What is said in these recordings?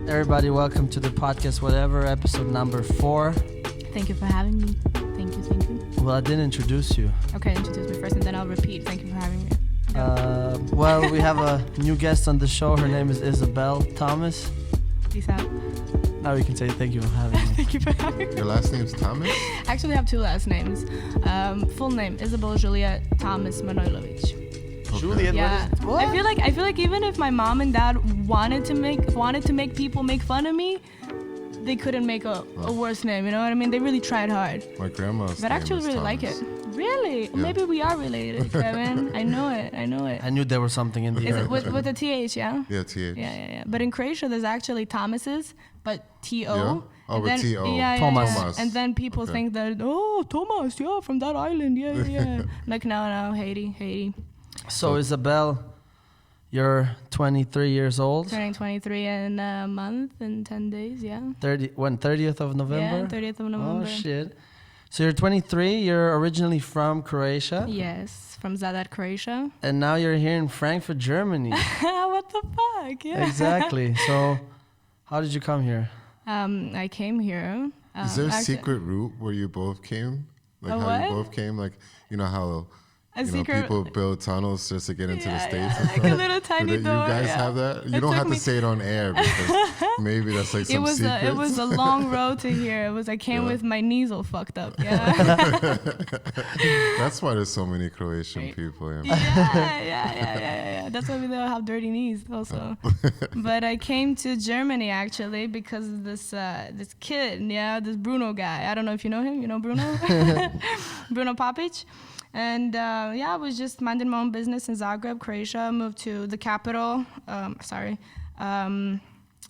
Everybody, welcome to the podcast, whatever, episode number 4. Thank you for having me. Thank you. Well, I didn't introduce you. Okay, introduce me first and then I'll repeat. Thank you for having me. Well, we have a new guest on the show. Her name is Isabelle Thomas. Peace out. Now we can say thank you for having me. Thank you for having me. Your last name's Thomas? I actually have 2 last names. Full name, Isabelle Juliet Thomas Manojlovic. Okay. Juliet, Yeah. what? I feel like even if my mom and dad wanted to make people make fun of me, they couldn't make a worse name, you know what I mean? They really tried hard. My grandma's But I actually really like it. Really? Yeah. Maybe we are related, Kevin. I know it. I knew there was something in the Is air. it with the TH, yeah? Yeah, TH. Yeah. But in Croatia, there's actually Thomases, but T-O. Yeah? Oh, with T-O. Yeah, Thomas. Thomas. And then people Okay. think that, Thomas, yeah, from that island, yeah. Like, no, Haiti. So, Isabelle, you're 23 years old. Turning 23 in a month and 10 days, yeah. 30th of November? Yeah, 30th of November. Oh, shit. So you're 23, you're originally from Croatia. Yes, from Zadar, Croatia. And now you're here in Frankfurt, Germany. What the fuck? Yeah. Exactly. So how did you come here? I came here. Is there a actually- secret route where you both came? Like A how what? you both came? Like, you know how secret- people build tunnels just to get into the States and like stuff? a little tiny Do door. you guys yeah. have that? You It don't took have to me- say it on air because maybe that's like some secret. It was a long road to here. I came Yeah. with my knees all fucked up. Yeah. That's why there's so many Croatian people. Yeah. yeah. That's why we don't have dirty knees also. But I came to Germany actually because of this kid, this Bruno guy. I don't know if you know him. You know Bruno? Bruno Papic. And I was just minding my own business in Zagreb, Croatia. Moved to the capital.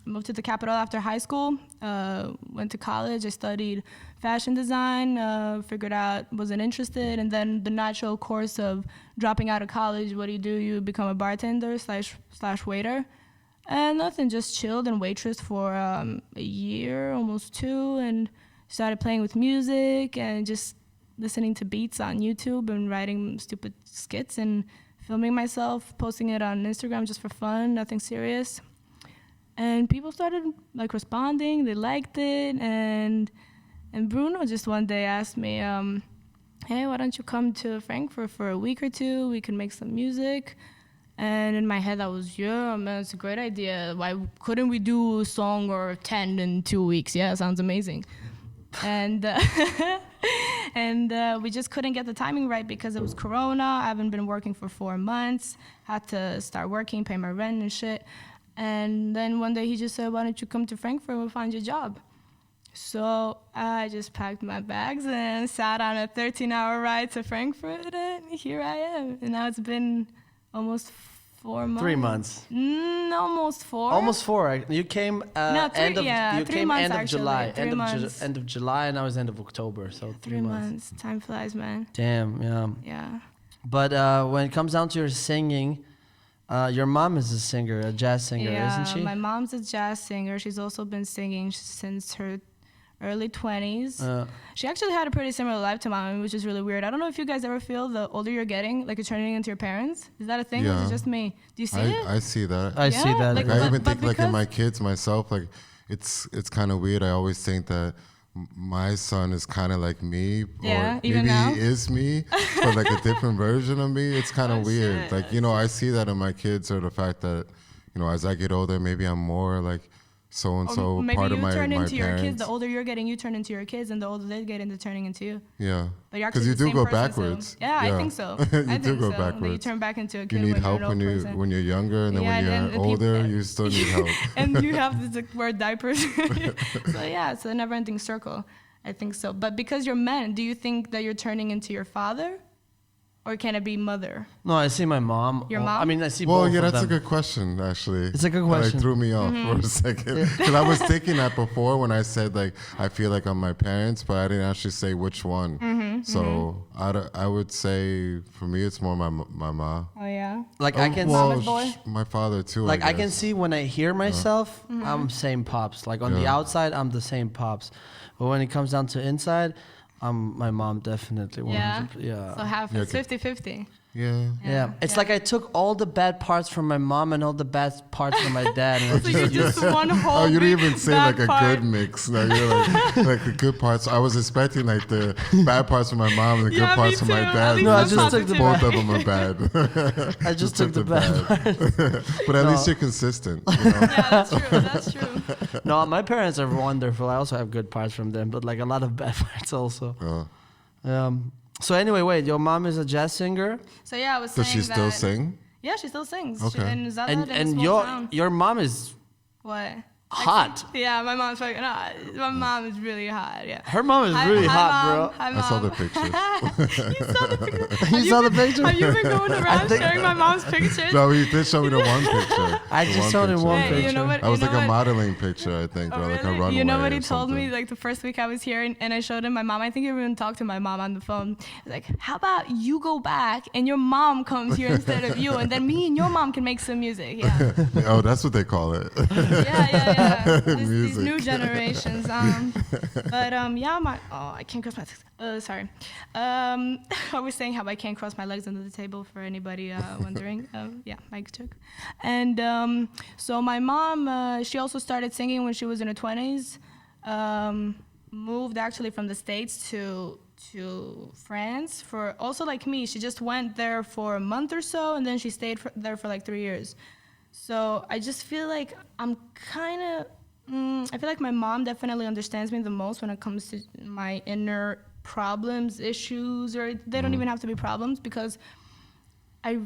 Moved to the capital after high school. Went to college. I studied fashion design. Figured out wasn't interested, and then the natural course of dropping out of college. What do? You become a bartender slash waiter, and nothing. Just chilled and waitress for a year, almost 2, and started playing with music and just listening to beats on YouTube and writing stupid skits and filming myself, posting it on Instagram just for fun, nothing serious. And people started responding, they liked it, and Bruno just one day asked me, hey, why don't you come to Frankfurt for a week or 2? We can make some music. And in my head I was, man, it's a great idea. Why couldn't we do a song or 10 in 2 weeks? Yeah, sounds amazing. And we just couldn't get the timing right because it was Corona. I haven't been working for 4 months. Had to start working, pay my rent and shit. And then one day he just said, why don't you come to Frankfurt, we'll find you a job. So I just packed my bags and sat on a 13-hour ride to Frankfurt, and here I am. And now it's been almost 4 months. 3 months. Almost 4. Almost 4. You came No, 3, end of yeah, you 3 came months end of actually, July. 3 months. End of July, and now it's end of October. So 3 months. Time flies, man. Damn, yeah. Yeah. But when it comes down to your singing, your mom is a singer, a jazz singer, isn't she? My mom's a jazz singer. She's also been singing since her early 20s. She actually had a pretty similar life to mine, which is really weird. I don't know if you guys ever feel the older you're getting, like you're turning into your parents. Is that a thing? Or is it just me? Do you see it? I see that. I see that. like- I even but think in my because- kids myself, like it's kind of weird. I always think that my son is kind of like me, Yeah, or even maybe now? he is me, but like a different version of me. It's kind of weird. shit. Like, I see that in my kids, or the fact that, as I get older, maybe I'm more like so and so Maybe part of you my turn into your parents. kids. The older you're getting, you turn into your kids, and the older they get into turning into you. Yeah, But you're actually you the do same go person, so- backwards. Yeah, I think so. you I do think go so. backwards. That you turn back into a kid You need when help you're an old person. when you're younger, and then Yeah, when and you're the people- older, you still need help. And you have to wear diapers. So yeah, it's a never-ending circle. I think so. But because you're men, do you think that you're turning into your father? Or can it be mother? No, I see my mom. Your mom? I mean, I see Well, both yeah, of that's a them. good question, actually. It's a good It, question. threw me off for a second. Because I was thinking that before when I said, I feel like I'm my parents, but I didn't actually say which one. So I would say, for me, it's more my ma. Oh, yeah? Like, I can well, Mama's boy? my father, too, like I can guess. see when I hear myself, I'm same pops. Like on the Yeah. outside, I'm the same pops. But when it comes down to inside, I'm my mom definitely. 100%. Yeah? Yeah. So half, Yeah, it's 50-50. Yeah. Yeah. It's like I took all the bad parts from my mom and all the bad parts from my dad. And I So you just one whole. Oh, you didn't big even say bad like a part. good mix. No, you're like the good parts. I was expecting like the bad parts from my mom and the Yeah, good parts me from my too. dad. At least No, I I'm just took the Both positive. of them are bad. I just took the the bad. But at No. least you're consistent. You know? Yeah, that's true. That's true. No, my parents are wonderful. I also have good parts from them, but like a lot of bad parts also. So anyway, wait, your mom is a jazz singer, So yeah, I was Does saying she still that- sing? Yeah, she still sings. Okay. And Zada in a and small town. your mom is What? hot. Yeah, my mom's fucking hot. My mom is really hot. Yeah. Her mom is Hi- really hi, hot, Mom. bro. Hi, Mom. I saw the pictures. You saw the picture? You Have saw the been- picture? Have you been going around sharing my mom's pictures? No, he did show me the one picture. I The just showed him one Hey, picture. you know what? That was you like know a what? modeling picture, I think, Oh, or like a really? runway. You know what he or told me something. like the first week I was here and I showed him my mom. I think I even talked to my mom on the phone. He's like, how about you go back and your mom comes here instead of you and then me and your mom can make some music. Yeah. Oh, that's what they call it. Yeah. These Music. new generations. Yeah, I can't cross my sorry. I was saying how I can't cross my legs under the table for anybody wondering. Yeah, mic check. And so my mom, she also started singing when she was in her 20s. Moved actually from the States to France for also like me. She just went there for a month or so, and then she stayed there for like 3 years. So I just feel like I'm kind of. I feel like my mom definitely understands me the most when it comes to my inner problems, issues, or they don't even have to be problems because I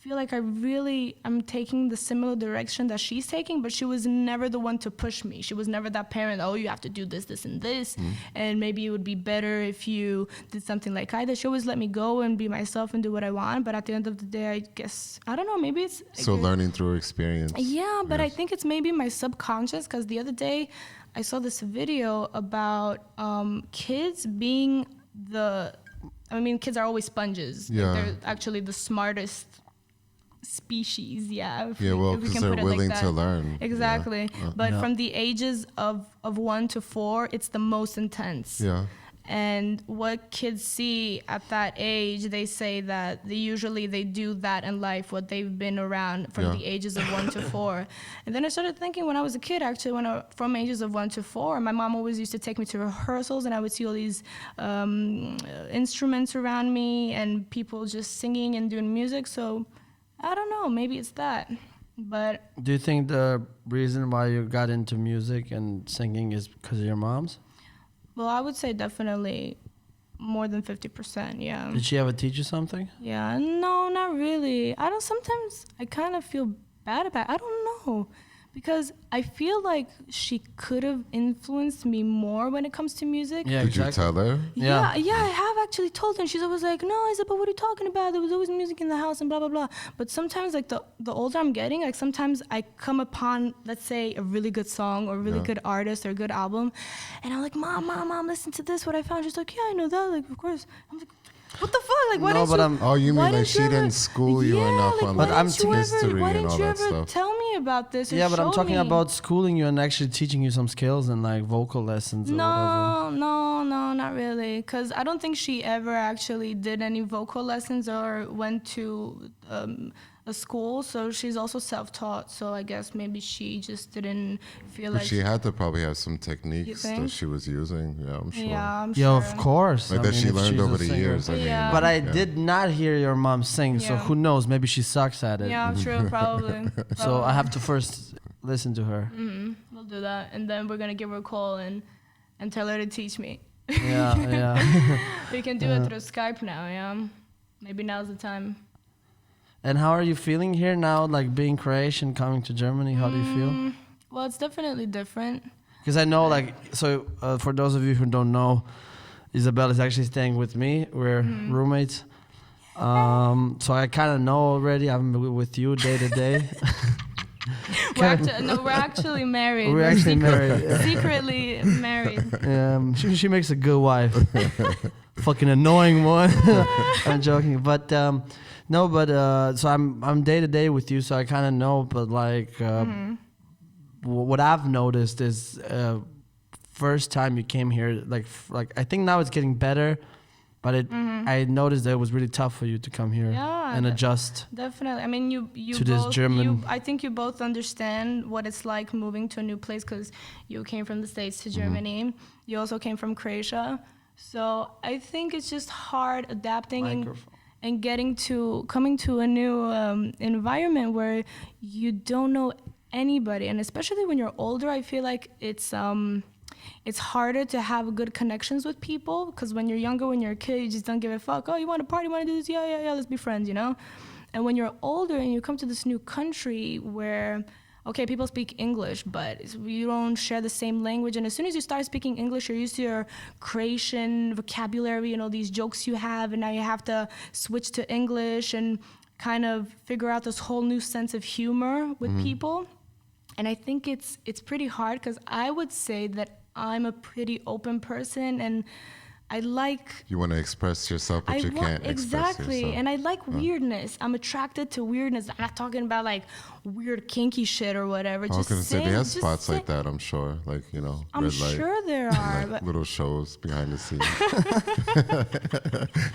feel like I'm taking the similar direction that she's taking, but she was never the one to push me. She was never that parent, oh, you have to do this, this, and this, and maybe it would be better if you did something like I did. She always let me go and be myself and do what I want, but at the end of the day, I guess, I don't know, maybe it's... So learning through experience. Yeah, but I Yes. think it's maybe my subconscious, because the other day I saw this video about kids being kids are always sponges. Like, Yeah. they're actually the smartest species, Yeah, well, if we because can they're put it like willing that. to learn. Exactly. But Yeah. from the ages of 1 to 4, it's the most intense. Yeah. And what kids see at that age, they say that they do that in life, what they've been around from Yeah. the ages of 1 to 4. And then I started thinking when I was a kid, actually, from ages of 1 to 4, my mom always used to take me to rehearsals and I would see all these instruments around me and people just singing and doing music. So I don't know, maybe it's that. But Do you think the reason why you got into music and singing is because of your mom's? well, I would say definitely more than 50%, yeah. Did she ever teach you something? Yeah, no, not really. Sometimes I kind of feel bad about it. I don't know. Because I feel like she could have influenced me more when it comes to music. Yeah, Did exactly. you tell her? Yeah, Yeah. I have actually told her. And she's always like, no, Isabelle, what are you talking about? There was always music in the house and blah, blah, blah. But sometimes, like, the older I'm getting, like, sometimes I come upon, let's say, a really good song or a really good artist or a good album. And I'm like, Mom, listen to this, what I found. She's like, yeah, I know that. Like, of course. I'm like, what the fuck? Like, why No, didn't but you... I'm- Oh, you why mean like didn't she you ever- didn't school you Yeah, enough like, on why like I'm didn't you history why and didn't all you that ever stuff? tell me about this or Yeah, but I'm show talking me? about schooling you and actually teaching you some skills and like vocal lessons or whatever. No, not really. Because I don't think she ever actually did any vocal lessons or went to a school. So she's also self-taught. So I guess maybe she just didn't feel But like... she had to probably have some techniques think? that she was using. Yeah, I'm sure. Yeah, I'm Yeah, sure. of course. Like I that mean, she if learned she's over a the singer. years. I mean, Yeah. But I yeah. did not hear your mom sing, so Yeah. who knows? Maybe she sucks at it. Yeah, true, probably. So I have to first listen to her. We'll do that. And then we're going to give her a call and tell her to teach me. Yeah. We can do it through Skype now, yeah? Maybe now's the time. And how are you feeling here now, like being Croatian, coming to Germany? How do you feel? Well, it's definitely different. Because I know, like, so for those of you who don't know, Isabelle is actually staying with me. We're roommates. So I kind of know already. I'm with you day to day. We're actually married. We're actually married. Yeah. Secretly married. She makes a good wife. Fucking annoying one. I'm joking, but no, but so I'm day to day with you, so I kind of know. But like, what I've noticed is first time you came here, like I think now it's getting better, But I noticed that it was really tough for you to come here and adjust. Definitely. I mean, you to this both, German. I think you both understand what it's like moving to a new place because you came from the States to Germany. You also came from Croatia. So I think it's just hard adapting and coming to a new environment where you don't know anybody. And especially when you're older, I feel like it's harder to have good connections with people because when you're younger, when you're a kid, you just don't give a fuck. Oh, you want to party? You want to do this? Yeah, let's be friends, you know? And when you're older and you come to this new country where, okay, people speak English, but you don't share the same language. And as soon as you start speaking English, you're used to your Croatian vocabulary, you know, these jokes you have, and now you have to switch to English and kind of figure out this whole new sense of humor with people. And I think it's pretty hard because I would say that I'm a pretty open person and I like... You want to express yourself, but you can't express yourself. And I like weirdness. I'm attracted to weirdness. I'm not talking about like weird kinky shit or whatever. I was going to say, they have spots like that, I'm sure. Like, you know, I'm red light. sure there are. Like little shows behind the scenes.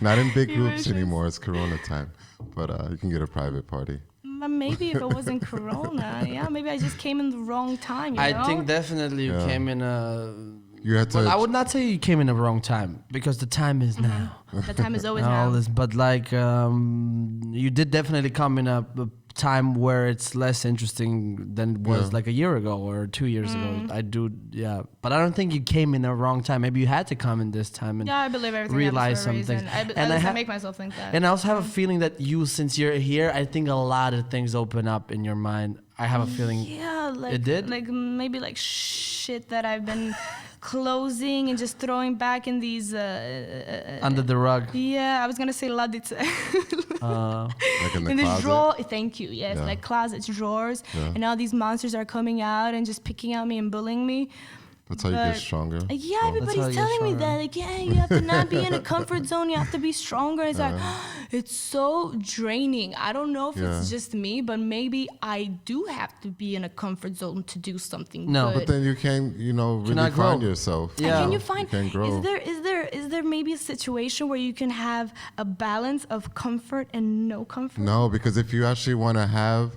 Not in big groups anymore. It's Corona time. But you can get a private party. Maybe if it wasn't Corona, maybe I just came in the wrong time. You know? I think definitely you came in a. You had to. Well, I would not say you came in the wrong time because the time is now. The time is always And all now. this, but like you did definitely come in a time where it's less interesting than it was like a year ago or 2 years ago. I do, but I don't think you came in the wrong time. Maybe you had to come in this time and I believe everything realize happens for a something. reason. I make myself think that. And I also have a feeling that you, since you're here, I think a lot of things open up in your mind. I have a feeling. Yeah, like it did. Like maybe like shit that I've been closing and just throwing back in these under the rug. Yeah, I was gonna say ladice. Like in the in closet? the drawer. Thank you. Yes, like closets, drawers, and now these monsters are coming out and just picking at me and bullying me. That's how you get stronger. Yeah, So- everybody's telling me that. Like, yeah, you have to not be in a comfort zone. You have to be stronger. It's like, it's so draining. I don't know if it's just me, but maybe I do have to be in a comfort zone to do something No. good. But then you can't, really Cannot grow. find yourself. Yeah. Can you find? You can't grow. Is there maybe a situation where you can have a balance of comfort and no comfort? No, because if you actually want to have,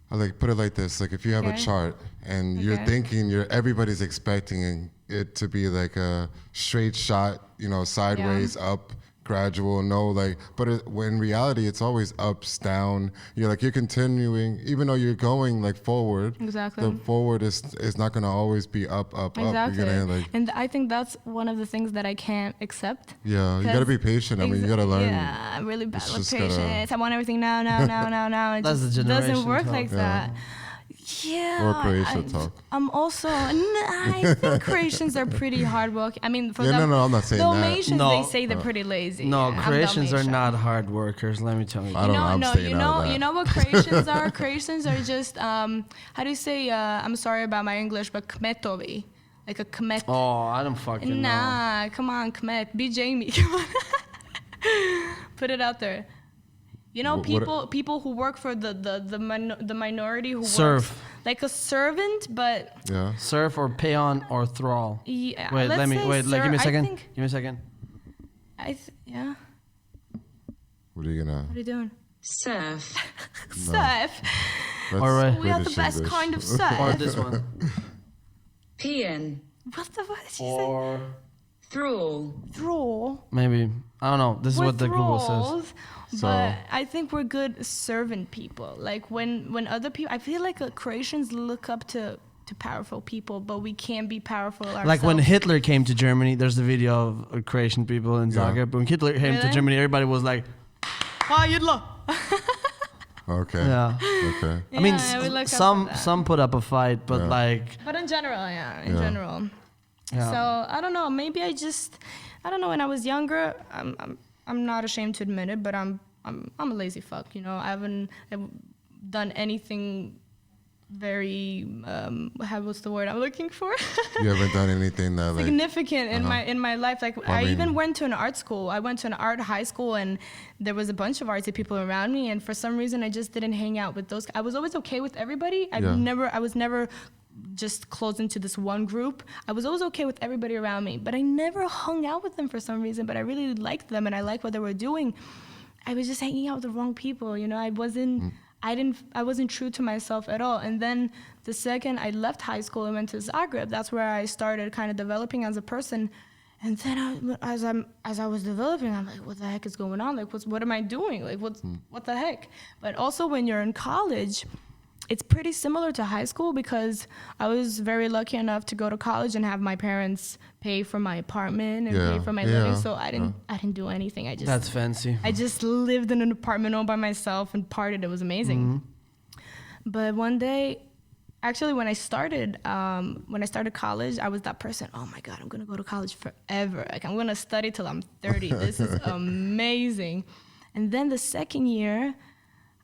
I like put it like this: like if you have a Okay. chart and you're thinking, everybody's expecting it to be like a straight shot, sideways, up, gradual, when in reality it's always ups, down. You're continuing, even though you're going like forward. Exactly. The forward is not going to always be up, up, Exactly. up. You're gonna And I think that's one of the things that I can't accept. Yeah, you got to be patient. I mean, you got to learn. Yeah, I'm really bad It's with just gotta- patience. I want everything now. It That's just the doesn't generation work talk. like that. Yeah. Or Croatian talk. I'm also. I think Croatians are pretty hardworking. I mean, for them, I'm not saying that. Dalmatians, No. they say they're pretty lazy. No, I'm Croatians are Dalmatian. not hard workers. Let me tell you. I don't know. I'm staying out of that. You know what Croatians are? Croatians are just how do you say? I'm sorry about my English, but kmetovi, like a kmet. Oh, I don't fucking know. Nah, come on, kmet, be Jamie. Come on. Put it out there. You know, people who work for the minority who Serf. works like a servant, but Yeah. Serf or peon or thrall. yeah. Wait, let's say give me a I second. think- Give me a second. Yeah. What are you gonna? What are you doing? Surf. Surf. That's All right. We have the British best English. kind of Or surf. this one. Peeing. What the fuck did she say? Or Thrall. Thrall. maybe. I don't know. This is We're what the Google says. thralls, So- but I think we're good servant people. Like when other people, I feel like Croatians look up to powerful people, but we can't be powerful ourselves. Like when Hitler came to Germany, there's a video of Croatian people in Zagreb. When Hitler came to Really? Germany, everybody was like, "Ah, Hitler." Okay. Yeah. Okay. I mean, Yeah, we look up to that. some put up a fight, but like, But in general, in Yeah. general. yeah. So I don't know. Maybe I don't know. When I was younger, I'm not ashamed to admit it, but I'm a lazy fuck. You know, I haven't done anything very what's the word I'm looking for? You haven't done anything that like. Significant in my life. Like I I mean- even went to an art school. I went to an art high school, and there was a bunch of artsy people around me. And for some reason, I just didn't hang out with those. I was always okay with everybody. I was never just closed into this one group. I was always okay with everybody around me, but I never hung out with them for some reason. But I really liked them, and I liked what they were doing. I was just hanging out with the wrong people, you know. I wasn't true to myself at all. And then the second I left high school and went to Zagreb, that's where I started kind of developing as a person. And then as I was developing, I'm like, what the heck is going on? Like, what am I doing? Like, what the heck? But also when you're in college, it's pretty similar to high school, because I was very lucky enough to go to college and have my parents pay for my apartment and pay for my living. So I didn't do anything. That's fancy. I just lived in an apartment all by myself and partied. It was amazing. Mm-hmm. But one day, actually, when I started college, I was that person. Oh my God, I'm gonna go to college forever. Like, I'm gonna study till I'm 30. This is amazing. And then the second year,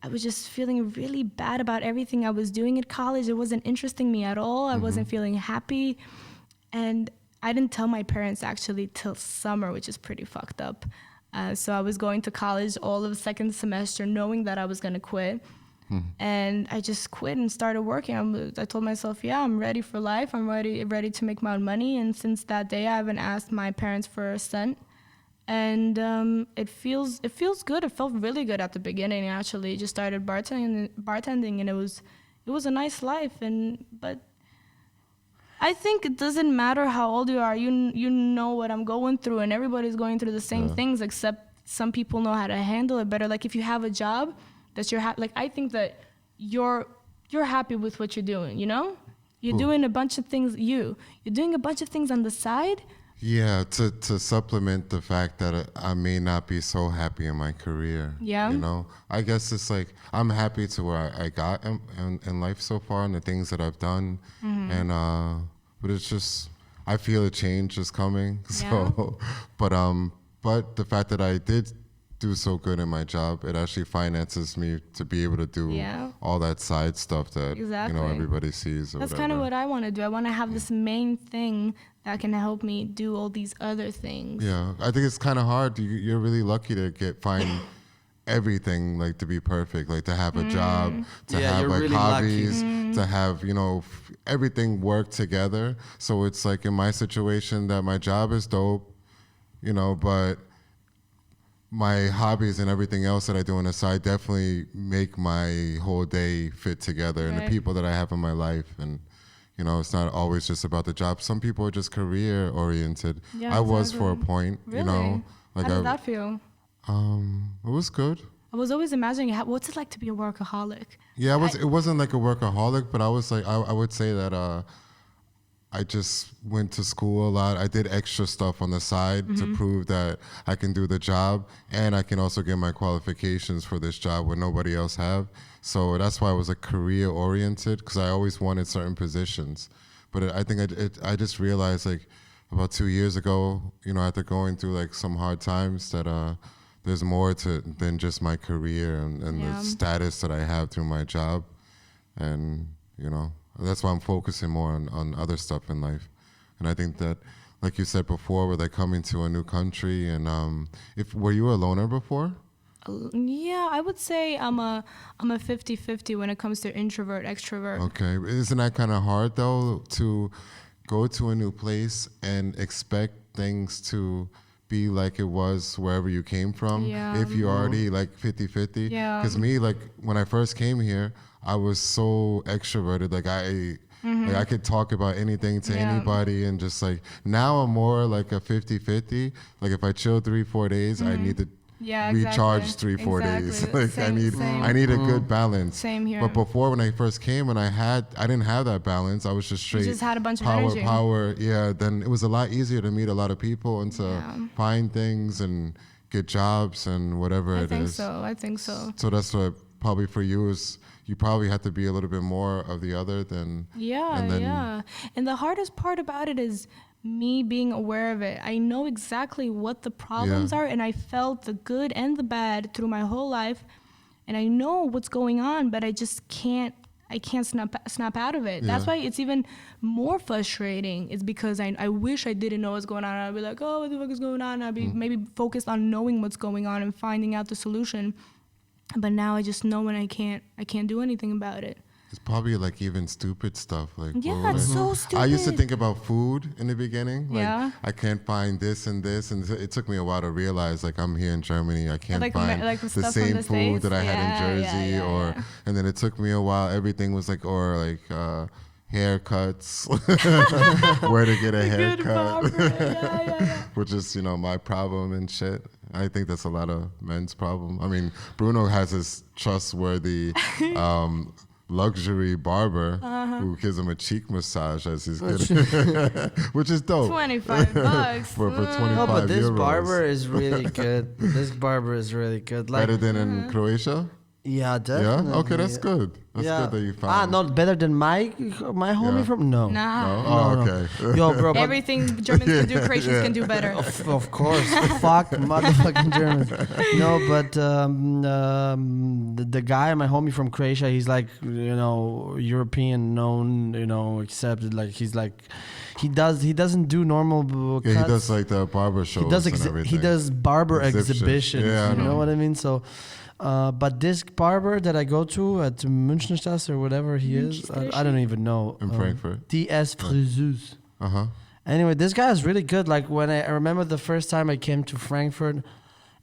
I was just feeling really bad about everything I was doing at college. It wasn't interesting me at all. I wasn't feeling happy. And I didn't tell my parents actually till summer, which is pretty fucked up. So I was going to college all of the second semester knowing that I was gonna quit. And I just quit and started working. I told myself, yeah, I'm ready for life. I'm ready to make my own money. And since that day, I haven't asked my parents for a cent. And it feels good. It felt really good at the beginning. Actually, just started bartending, and it was a nice life. But I think it doesn't matter how old you are. You know what I'm going through, and everybody's going through the same things. Except some people know how to handle it better. Like, if you have a job, that's your like. I think that you're happy with what you're doing. You know, you're doing a bunch of things. You're doing a bunch of things on the side. Yeah, to supplement the fact that I may not be so happy in my career. Yeah. You know, I guess it's like I'm happy to where I got in life so far and the things that I've done. And, but it's just, I feel a change is coming. So, but the fact that I did do so good in my job, it actually finances me to be able to do all that side stuff that, you know, everybody sees. Or That's whatever. kind of what I want to do. I want to have this main thing that can help me do all these other things. Yeah, I think it's kind of hard. You're really lucky to find everything, like, to be perfect, like to have a job, to have like really hobbies, to have, you know, everything work together. So it's like in my situation that my job is dope, you know, but my hobbies and everything else that I do on the side definitely make my whole day fit together, and the people that I have in my life. And, you know, it's not always just about the job. Some people are just career oriented. Yeah, I was for a point, really? You know. Like, how did that feel? It was good. I was always imagining what's it like to be a workaholic. Yeah, it wasn't like a workaholic, but I was like, I would say that I just went to school a lot. I did extra stuff on the side to prove that I can do the job, and I can also get my qualifications for this job where nobody else have. So that's why I was like career oriented, because I always wanted certain positions. But I think I just realized, like, about 2 years ago, you know, after going through like some hard times, that there's more to than just my career and the status that I have through my job. And, you know, that's why I'm focusing more on other stuff in life. And I think that, like you said before, with like coming to a new country, and were you a loner before? Yeah, I would say I'm a 50-50 when it comes to introvert, extrovert. Okay. Isn't that kind of hard though, to go to a new place and expect things to be like it was wherever you came from? Yeah. If you already like 50-50? Yeah. Because me, like, when I first came here, I was so extroverted. Like, I could talk about anything to anybody, and just like, now I'm more like a 50-50. Like, if I chill 3-4 days, I need to recharge 3-4 days. Like, I need a good balance. Same here. But before, when I first came, and I didn't have that balance. I was just straight. You just had a bunch of energy. Power. Yeah. Then it was a lot easier to meet a lot of people and to find things and get jobs and whatever it is. I think so. So that's what probably for you is. You probably have to be a little bit more of the other than. And the hardest part about it is me being aware of it. I know exactly what the problems are, and I felt the good and the bad through my whole life, and I know what's going on, but I just can't snap out of it. That's why it's even more frustrating. It's because I wish I didn't know what's going on. I'd be like, oh, what the fuck is going on? I'd be maybe focused on knowing what's going on and finding out the solution. But now I just know when I can't do anything about it. It's probably like even stupid stuff. Like what Yeah, would it's I- so stupid. I used to think about food in the beginning. Like Yeah. I can't find this and this, and it took me a while to realize like I'm here in Germany. I can't Like find like the stuff from same the food States? that I had in Yeah, Jersey, yeah, or yeah. and then it took me a while. Everything was like haircuts, where to get a Good haircut, barber. Yeah. which is my problem and shit. I think that's a lot of men's problem. I mean, Bruno has his trustworthy luxury barber who gives him a cheek massage as he's getting, which is dope. $25 for 25 No, but this euros. barber is really good. This barber is really good. Like, Better than in Croatia? yeah, definitely. Yeah? Okay, that's good. That's good that you found. not better than my homie Yeah. from no. Nah. No? No, Oh, no. okay. Yo, bro, but Everything Germans can do, Croatians can do better. of course, fuck motherfucking Germans. No, but the guy, my homie from Croatia, he's like European known, accepted. Like he's like he doesn't do normal cuts. Yeah, he does like the barber shows He does and everything. he does barber Exhibition. exhibitions. Yeah, I you know know. what I mean? So. But this barber that I go to at Münchenstraße or whatever he is, I don't even know. In Frankfurt. DS Friseuse. Uh-huh. Anyway, this guy is really good. Like when I remember the first time I came to Frankfurt,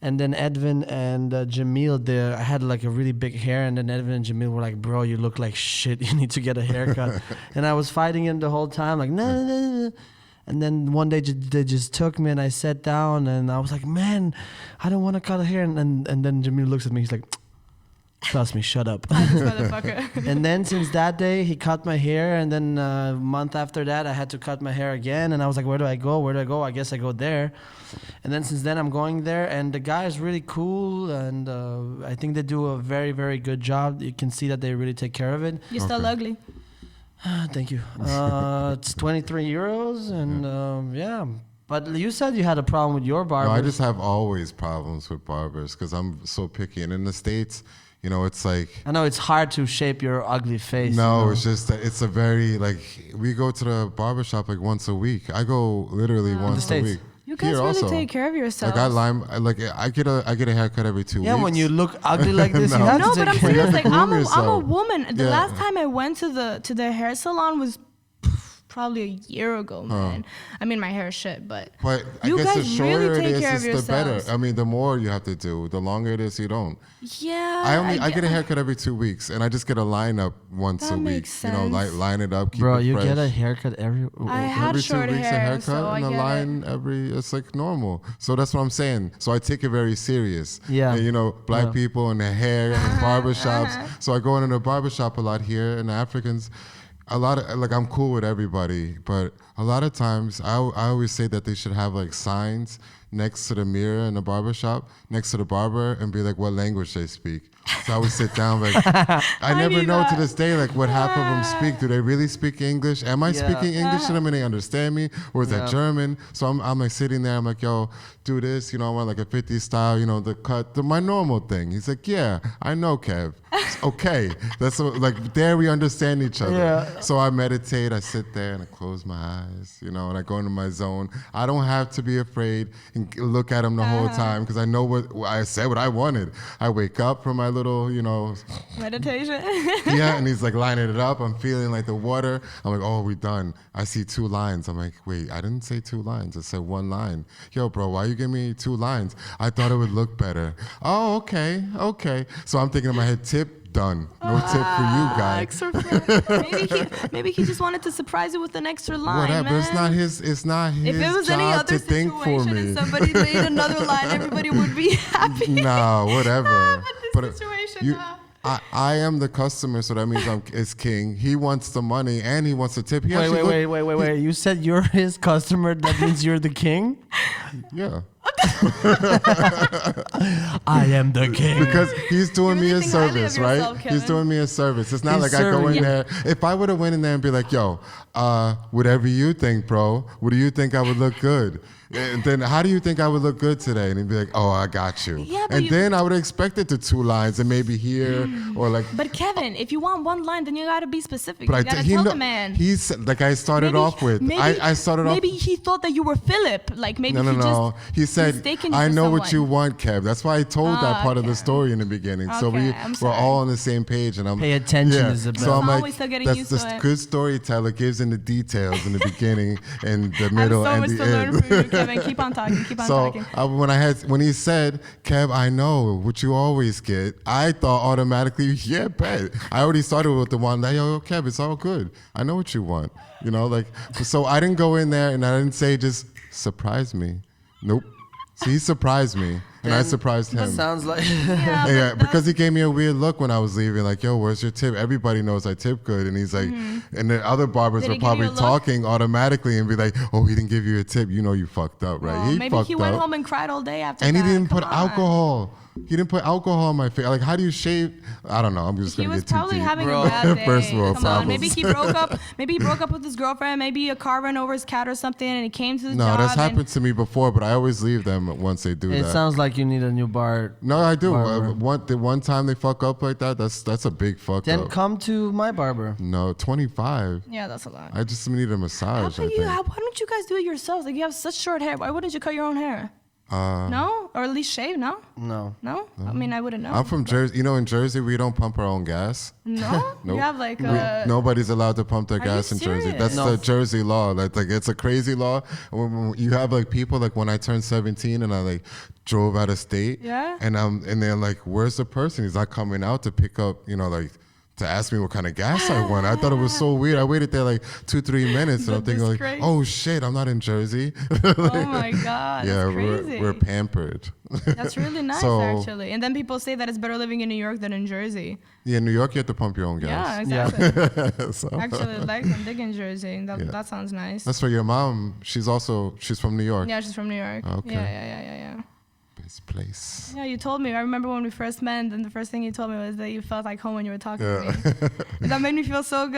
and then Edwin and Jamil, I had like a really big hair, and then Edwin and Jamil were like, "Bro, you look like shit. You need to get a haircut." And I was fighting him the whole time, like, no. And then one day they just took me, and I sat down, and I was like, "Man, I don't want to cut hair." And then Jamil looks at me, he's like, "Trust me, shut up." This motherfucker. And then since that day, he cut my hair, and then a month after that, I had to cut my hair again. And I was like, where do I go? I guess I go there. And then since then, I'm going there, and the guy is really cool, and I think they do a very, very good job. You can see that they really take care of it. You're still ugly. Thank you. It's 23 euros, and yeah. But you said you had a problem with your barber. No, I just have always problems with barbers because I'm so picky. And in the States, it's like... I know it's hard to shape your ugly face. No, it's just that it's a very, like, we go to the barbershop like once a week. I go literally once a States. week. You guys Here really also. take care of yourselves. I get a haircut every 2 weeks. Yeah, when you look ugly like this, you No. have No, to but take I'm care. serious. Like groom I'm a yourself. woman. The Yeah. last time I went to the hair salon was probably a year ago, man. I mean, my hair is shit, but But I you guess the guys really shorter take it care is, of the better. yourselves. I mean, the more you have to do, the longer it is, you don't. Yeah. I get a haircut every 2 weeks, and I just get a lineup once That a week. makes sense. Like line it up, keep Bro, it you fresh. get a haircut every. I had Every 2 short weeks a hair, haircut so I and a get line it's like normal. So that's what I'm saying. So I take it very serious. Yeah. And, black Yeah. people and their hair and barbershops. So I go into the barbershop a lot here, and the Africans, a lot of, like, I'm cool with everybody, but a lot of times I always say that they should have like signs next to the mirror in the barbershop, next to the barber, and be like what language they speak. So I would sit down like, I never need know to that. this day like what half of them speak. Do they really speak English? Am I Yeah. speaking English to them and they understand me? Or is that Yeah. German? So I'm like sitting there, I'm like, yo, do this, I want like a 50 style, the cut, my normal thing. He's like, yeah, I know, Kev. It's okay. That's like, there we understand each other. Yeah. So I meditate, I sit there and I close my eyes, and I go into my zone. I don't have to be afraid and look at him the whole time because I know what I said, what I wanted. I wake up from my little, meditation. yeah, and he's like lining it up. I'm feeling like the water. I'm like, oh, we done. I see 2 lines. I'm like, wait, I didn't say 2 lines. I said 1 line. Yo, bro, why you give me 2 lines? I thought it would look better. Oh, okay. So I'm thinking in my head, tip, done. No tip for you, guy. Extra maybe he just wanted to surprise you with an extra line. Whatever. Man. It's not his If it was any job other to think for situation me. and somebody made another line, everybody would be happy. No, whatever. But this situation, I am the customer, so that means it's king. He wants the money and he wants the tip. He actually Wait. You said you're his customer. That means you're the king? Yeah. I am the king. Because he's doing You me a really think highly of service, right? yourself, He's Kevin. doing me a service. It's not He's like I go serving in you. there. If I would have went in there and be like, yo, whatever you think, bro, what do you think I would look good? And then how do you think I would look good today? And he'd be like, oh, I got you. Yeah, but and then I would expect it to 2 lines and maybe here or like. But Kevin, if you want one line, then you gotta be specific. But You gotta tell the man. He's like I started off with. I started off. Maybe he thought that you were Philip. Like maybe No. He said, mistaken you I for know what you someone. want, Kev. That's why I told that part of the okay. story in the beginning. So Okay, we're I'm sorry. all on the same page. And I'm Pay attention, yeah. Isabelle. So I'm I'm like, always still getting that's used the to it. good storyteller gives in the details in the beginning and the I have middle so and much the to learn end. from you, Kevin. Keep on talking. Keep on So talking. when he said, Kev, I know what you always get, I thought automatically, yeah, bet. I already started with the one that, yo, Kev, it's all good. I know what you want. You know, like, so I didn't go in there and I didn't say just surprise me. Nope. So he surprised me and I surprised him. Sounds like Yeah, Yeah, but because he gave me a weird look when I was leaving, like, yo, where's your tip? Everybody knows I tip good. And he's like, and the other barbers Did were he give you probably a look? talking automatically and be like, oh, he didn't give you a tip. You know you fucked up, right? well, He maybe fucked he up. went home and cried all day after And that. he didn't Come put on. alcohol. He didn't put alcohol on my face. Like, how do you shave? I don't know. I'm just He going to was get too probably deep. having Bro. a bad day. First world Come on. problems. Maybe he broke up. Maybe he broke up with his girlfriend. Maybe a car ran over his cat or something, and he came to the No, job. that's and- happened to me before, but I always leave them once they do it that. sounds like you need a new bar. No, I do. Barber. The one time they fuck up like that, that's a big fuck Then up. come to my barber. No, 25. Yeah, that's a lot. I just need a How massage, I about you? think. Why don't you guys do it yourselves? Like you have such short hair. Why wouldn't you cut your own hair? No, or at least shave? No, No. no. I mean, I wouldn't know. I'm from Jersey. You know, in Jersey, we don't pump our own gas. No, Nope. you have like Nobody's allowed to pump their Are you gas in Jersey. serious? That's No. the Jersey law. Like it's a crazy law. When you have like people like when I turned 17 and I like drove out of state. Yeah. And they're like, "Where's the person? He's not coming out to pick up." You know, like. To ask me what kind of gas I want. I thought it was so weird. I waited there like 2-3 minutes and I'm The thinking like, disgrace. oh shit, I'm not in Jersey. oh my god, yeah, that's crazy. we're pampered. That's really nice So- actually. And then people say that it's better living in New York than in Jersey. Yeah, in New York you have to pump your own Yeah, gas. exactly. So- Actually, like I'm digging Jersey. That Yeah. that sounds nice. That's for your mom. She's from New York. Yeah, she's from New York. Okay. Yeah. Best place. Yeah, you told me. I remember when we first met, and then the first thing you told me was that you felt like home when you were talking to me. And that made me feel so good.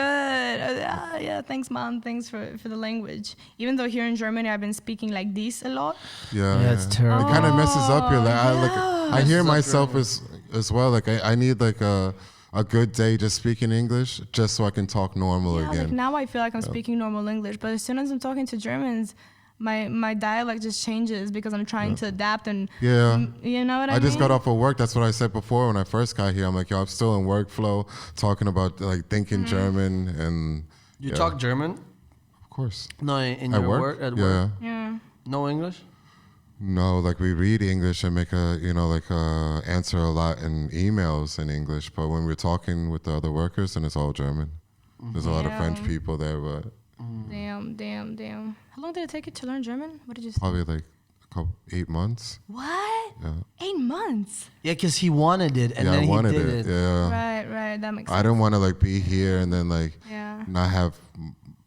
Yeah, thanks, Mom. Thanks for the language. Even though here in Germany I've been speaking like this a lot. Yeah, it's terrible. It kind of messes up your I hear Messes up myself your- as well. Like I need like a good day just speaking English just so I can talk normal Yeah, like again. now I feel like I'm speaking normal English, but as soon as I'm talking to Germans, my dialect just changes because I'm trying to adapt and Yeah. you know what I I mean? just got off of work. That's what I said before when I first got here. I'm like, yo, I'm still in workflow, talking about like thinking Mm-hmm. German and You yeah, talk German? of course. No, in At your work? work? At Yeah. work? Yeah. No English? No, like we read English and make answer a lot in emails in English, but when we're talking with the other workers, then it's all German. There's a lot of French Yeah. people there, but Damn. How long did it take you to learn German? What did you say? probably like 8 months. What? Yeah, 8 months. Yeah, because he wanted it and yeah, then I wanted he did it. it. Yeah, Right. That makes I sense. didn't want to like be here and then like Yeah. not have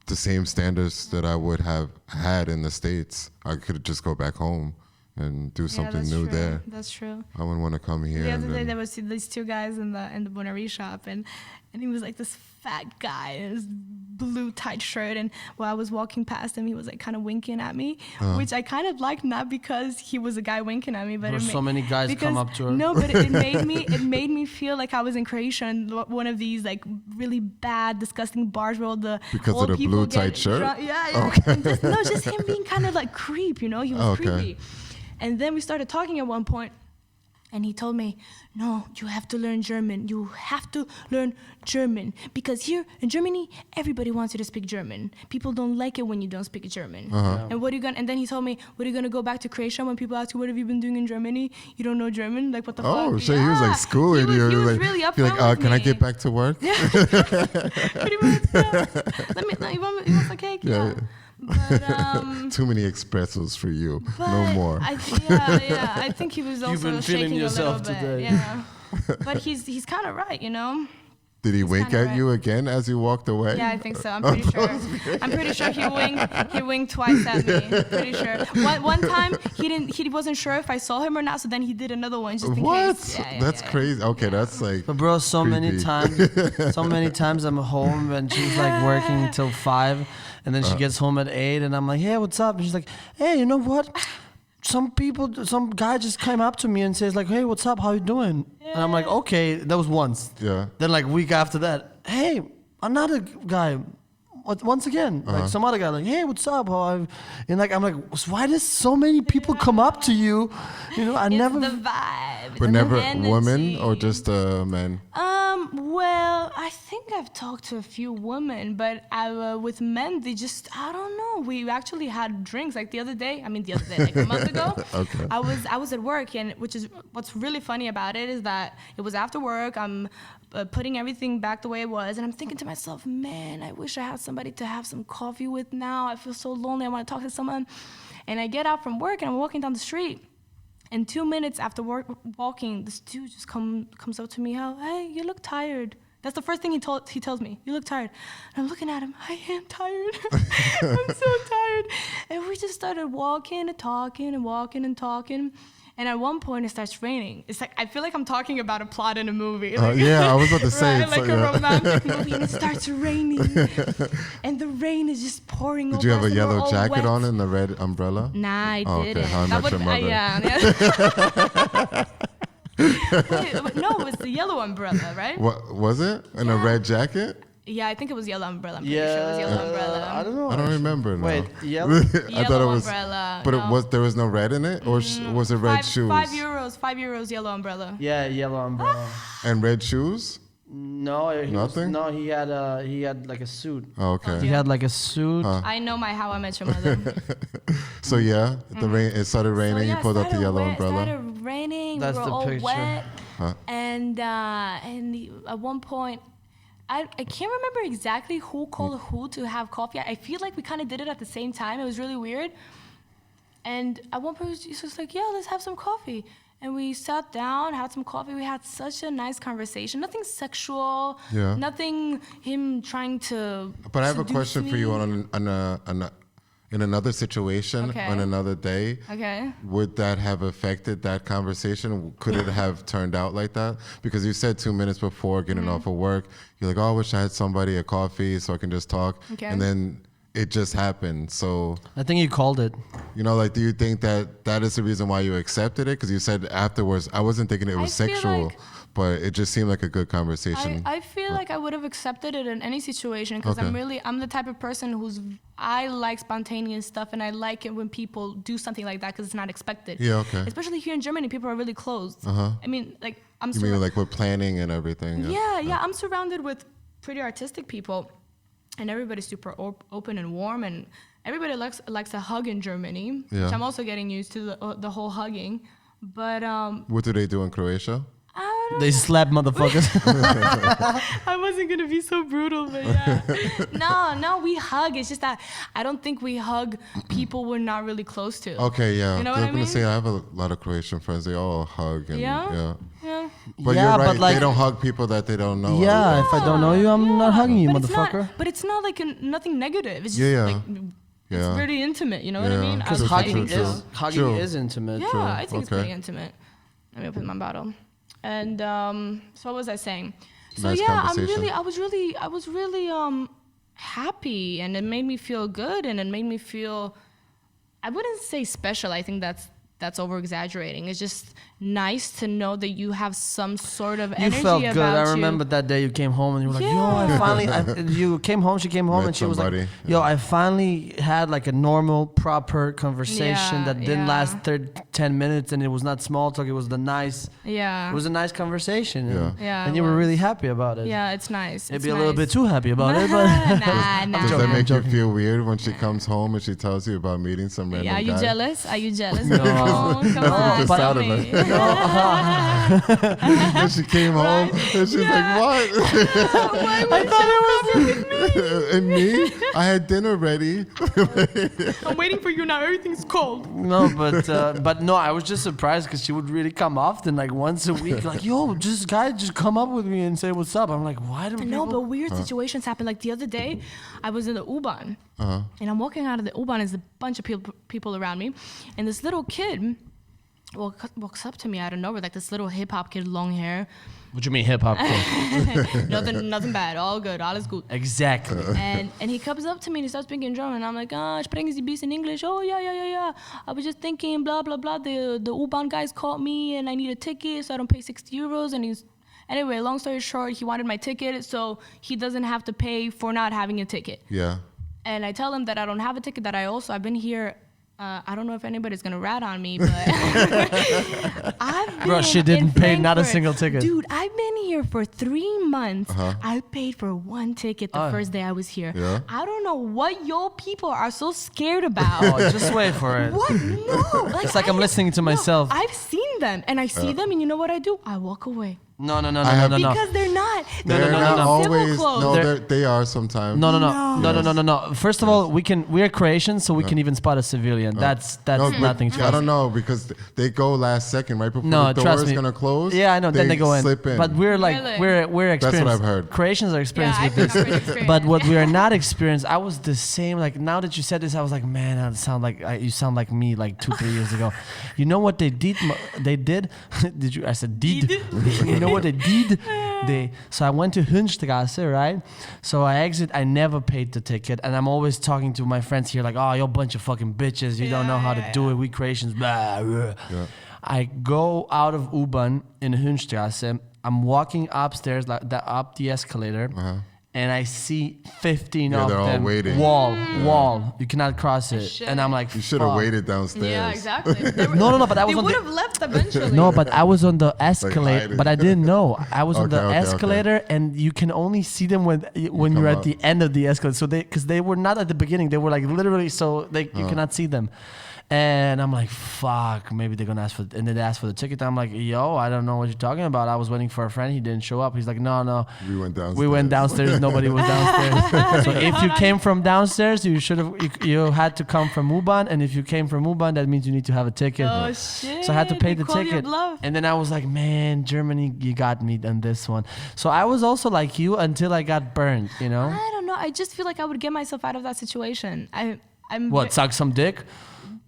the same standards that I would have had in the States. I could just go back home and do something that's new true. there. That's true. I wouldn't want to come here. The and other day then- there was these two guys in the Bonnerie shop and he was like this fat guy in his blue tight shirt and while I was walking past him he was like kind of winking at me, which I kind of liked, not because he was a guy winking at me, but There's it so many guys come up to her. No, but it made me feel like I was in Croatia and one of these like really bad, disgusting bars where all the Because old of the people blue get tight shirt? drunk. Yeah. And just him being kind of like creep, you know, he was Okay. creepy. And then we started talking at one point, and he told me, no, you have to learn German. You have to learn German. Because here in Germany, everybody wants you to speak German. People don't like it when you don't speak German. And what are you gonna? And then he told me, what are you gonna go back to Croatia when people ask you, what have you been doing in Germany? You don't know German? Like, what the fuck? Oh shit! He was Yeah. like schooling He you. was like, really you're upfront like, with can I me. get back to work? Pretty much. Yeah. You want some cake? Yeah. But, Too many espressos for you. No but more. I think he was also been feeling shaking yourself a little today. bit. Yeah. But he's kind of right, you know. Did he wink kinda at you again as you walked away? Yeah, I think so. I'm pretty sure. I'm pretty sure he winked twice at me. Pretty sure. One time he wasn't sure if I saw him or not, so then he did another one just in What? case. Yeah, That's crazy. Okay, that's like. But bro, so many creepy. times I'm home and she's like working till 5, and then she gets home at 8, and I'm like, hey, what's up? And she's like, hey, you know what? Some guy just came up to me and says like, hey, what's up? How you doing? And I'm like, okay, that was once. Yeah. Then like week after that, hey, another guy. Once again, like some other guy, like, hey, what's up? And like, I'm like, why does so many people come up to you? You know, I It's never. the vibe. But It's never the energy. women or just men? Well, I think I've talked to a few women, but with men, they just, I don't know. We actually had drinks like the other day, like a month ago. Okay. I was at work, and what's really funny about it is that it was after work. I'm putting everything back the way it was, and I'm thinking to myself, man, I wish I had somebody to have some coffee with now. I feel so lonely. I want to talk to someone. And I get out from work, and I'm walking down the street. And 2 minutes after walking, this dude just comes up to me. Hey, you look tired. That's the first thing he tells me. You look tired. And I'm looking at him. I am tired. I'm so tired. And we just started walking and talking and walking and talking. And at one point, it starts raining. It's like, I feel like I'm talking about a plot in a movie. Like, Yeah, I was about to say. right, like a romantic movie, and it starts raining. And the rain is just pouring over Did you have us, a and we're yellow all jacket wet. on and the red umbrella? Nah, I Oh, okay. didn't. How I Met Your Mother. Yeah. Wait, no, it was the yellow umbrella, right? What was it? In a red jacket? Yeah, I think it was yellow umbrella. I'm pretty sure it was yellow umbrella. I don't know. I don't remember now. Wait, yellow? I thought Yellow it was. umbrella. But no. there was no red in it, or was it red shoes? €5, yellow umbrella. Yeah, yellow umbrella. And red shoes? No, Nothing? he had like a suit. Oh, He okay. had like a suit. I know my How I Met Your Mother. So yeah, the rain. It started raining. So, You pulled out the yellow It umbrella. started raining. That's we were the all picture. wet. Huh. And at one point, I can't remember exactly who called who to have coffee. I feel like we kind of did it at the same time. It was really weird. And at one point, he was just like, yeah, let's have some coffee. And we sat down, had some coffee. We had such a nice conversation. Nothing sexual. Yeah. Nothing him trying to But I have a seduce question for you me. in another situation Okay. on another day. Okay. Would that have affected that conversation? Could it have turned out like that? Because you said 2 minutes before getting Mm-hmm. off of work, you're like, oh, I wish I had somebody a coffee so I can just talk. Okay. And then it just happened. So, I think you called it. do you think that is the reason why you accepted it? Because you said afterwards, I wasn't thinking it was I feel sexual, like- but it just seemed like a good conversation. I feel like I would have accepted it in any situation because Okay. I'm the type of person I like spontaneous stuff, and I like it when people do something like that because it's not expected. Yeah, okay. Especially here in Germany, people are really closed. I mean, like I'm. You mean like with planning and everything? Yeah. I'm surrounded with pretty artistic people, and everybody's super open and warm, and everybody likes a hug in Germany, Yeah. which I'm also getting used to the whole hugging. But What do they do in Croatia? I don't They slap motherfuckers. I wasn't gonna be so brutal, but yeah. No, we hug. It's just that I don't think we hug people we're not really close to. Okay, yeah. You know I what was I gonna mean? say I have a lot of Croatian friends. They all hug and Yeah? Yeah. But Yeah, you're right. but like- they don't hug people that they don't know. Yeah, if I don't know you, I'm not hugging you, But motherfucker. it's not like nothing negative. It's just Yeah, yeah. like Yeah. it's very intimate. You know what I Yeah. mean? Because True, hugging true, is hugging True. is intimate. Yeah, I think it's Okay. pretty intimate. Let me open my bottle. And so what was I saying? So Nice yeah, conversation. I was really happy, and it made me feel good, and it made me feel, I wouldn't say special. I think that's over exaggerating. It's just nice to know that you have some sort of You energy felt good. about I you. remember that day you came home and you were like, Yeah. yo, I finally, you came home, she came home Met and she was somebody, like, yo, I finally had like a normal, proper conversation Yeah, that didn't yeah. last 10 minutes and it was not small talk. It was Yeah. it was a nice conversation. Yeah. And, Yeah, and it you were was. really happy about it. Yeah, it's nice. Maybe it's a little nice. bit too happy about it, but nah. Does that joking, make you joking. feel weird when she comes home and she tells you about meeting some random Yeah, are you guy? jealous? Are you jealous? no, come That's what on, it tell sounded me. And she came home and she's like, what? I thought it was And me? I had dinner ready. I'm waiting for you now. Everything's cold. No, but no, I was just surprised because she would really come often, like once a week, like, yo, just come up with me and say what's up. I'm like, why do people? No, but weird situations happen. Like the other day, I was in the U-Bahn, and I'm walking out of the U-Bahn. There's a bunch of people around me, and this little kid walks up to me out of nowhere, like this little hip hop kid, long hair. What do you mean hip hop kid? nothing bad, all good, all is good. Exactly. And he comes up to me and he starts speaking German. And I'm like, sprechen Sie bisschen English? Oh, yeah. I was just thinking, blah, blah, blah. The U-Bahn guys called me and I need a ticket, so I don't pay 60 euros. And anyway, long story short, he wanted my ticket, so he doesn't have to pay for not having a ticket. Yeah. And I tell him that I don't have a ticket, that I've been here. I don't know if anybody's gonna rat on me, but I've been. Bro, she didn't pay not a Frankfurt. single ticket. Dude, I've been here for 3 months. I paid for one ticket the first day I was here. Yeah. I don't know what your people are so scared about. Oh, just wait for it. What? No. It's like I'm listening to myself. I've seen them, and I see them, and you know what I do? I walk away. No. Because they're not. They're not always. clothes. No, they are sometimes. No. First of all, we are Croatians, so we can even spot a civilian. That's No, nothing but to I us. don't know because they go last second, right before No, the trust door is me. gonna close. Yeah, I know. Then they go in. Slip in. But we're like Really? we're experienced. That's what I've heard. Croatians are experienced Yeah, I with think this. I'm pretty experienced. But what we are not experienced, I was the same. Like now that you said this, I was like, man, I sound like you sound like me like 2-3 years ago. You know what they did? They did. Did you? I said did. You know what they did? So I went to Hunstrasse, right? So I exit. I never paid the ticket, and I'm always talking to my friends here like, oh, you're a bunch of fucking bitches. You don't know how to do it. We Croatians. Blah, blah. Yeah. I go out of U-Bahn in Hunstrasse. I'm walking upstairs, like up the escalator, and I see 15 of they're all them. waiting. Wall. You cannot cross it. Shit. And I'm like, You should have fuck. waited downstairs. Yeah, exactly. No, but I was They on would the. have left eventually. No, but I was on the escalator, hiding. but I didn't know. I was on the Okay. escalator, and you can only see them when come you're at up. the end of the escalator. So because they were not at the beginning, they were like literally, so you cannot see them. And I'm like, fuck, maybe they're gonna ask for, and they asked for the ticket. I'm like, yo, I don't know what you're talking about. I was waiting for a friend, he didn't show up. He's like, no. We went downstairs. We went downstairs. Nobody was downstairs. So if you came from downstairs, you should have. You had to come from U-Bahn, and if you came from U-Bahn, that means you need to have a ticket. Oh shit! So I had to pay They the called your ticket, bluff. and then I was like, man, Germany, you got me on this one. So I was also like you until I got burned. You know I don't know. I just feel like I would get myself out of that situation. I'm what? Suck some dick.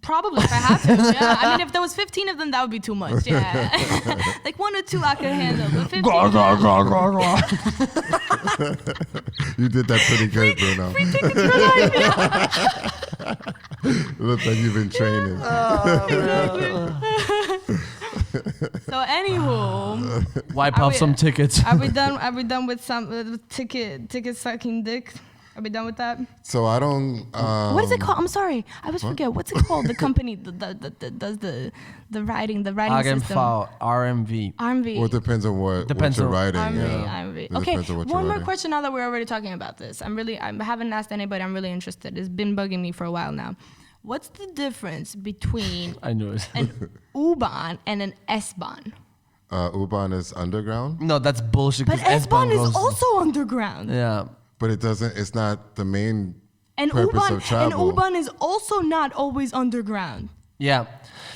Probably if I had to. Yeah. I mean, if there was 15 of them, that would be too much. Yeah. Like 1 or 2 I could handle, but 15. You did that pretty good, Bruno. Free tickets for life. It looks like you've been training. So anywho, Wipe off we- some tickets. are we done? Are we done with some ticket sucking dick? Are we done with that? So I don't. What is it called? I'm sorry, I always forget. What's it called? The company that does the writing system. RMV. RMV. Well, it depends on what Depends you're on- writing. RMV, yeah. RMV. It Okay, depends on what you're one more writing. question now that we're already talking about this. I haven't asked anybody. I'm really interested. It's been bugging me for a while now. What's the difference between I knew it. an U-Bahn and an S-Bahn? U-Bahn is underground, No, that's bullshit. But 'cause S-Bahn S-Bahn is goes- also underground. Yeah. but it doesn't. It's not the main And purpose U-Bahn, of travel. U-Bahn is also not always underground. Yeah.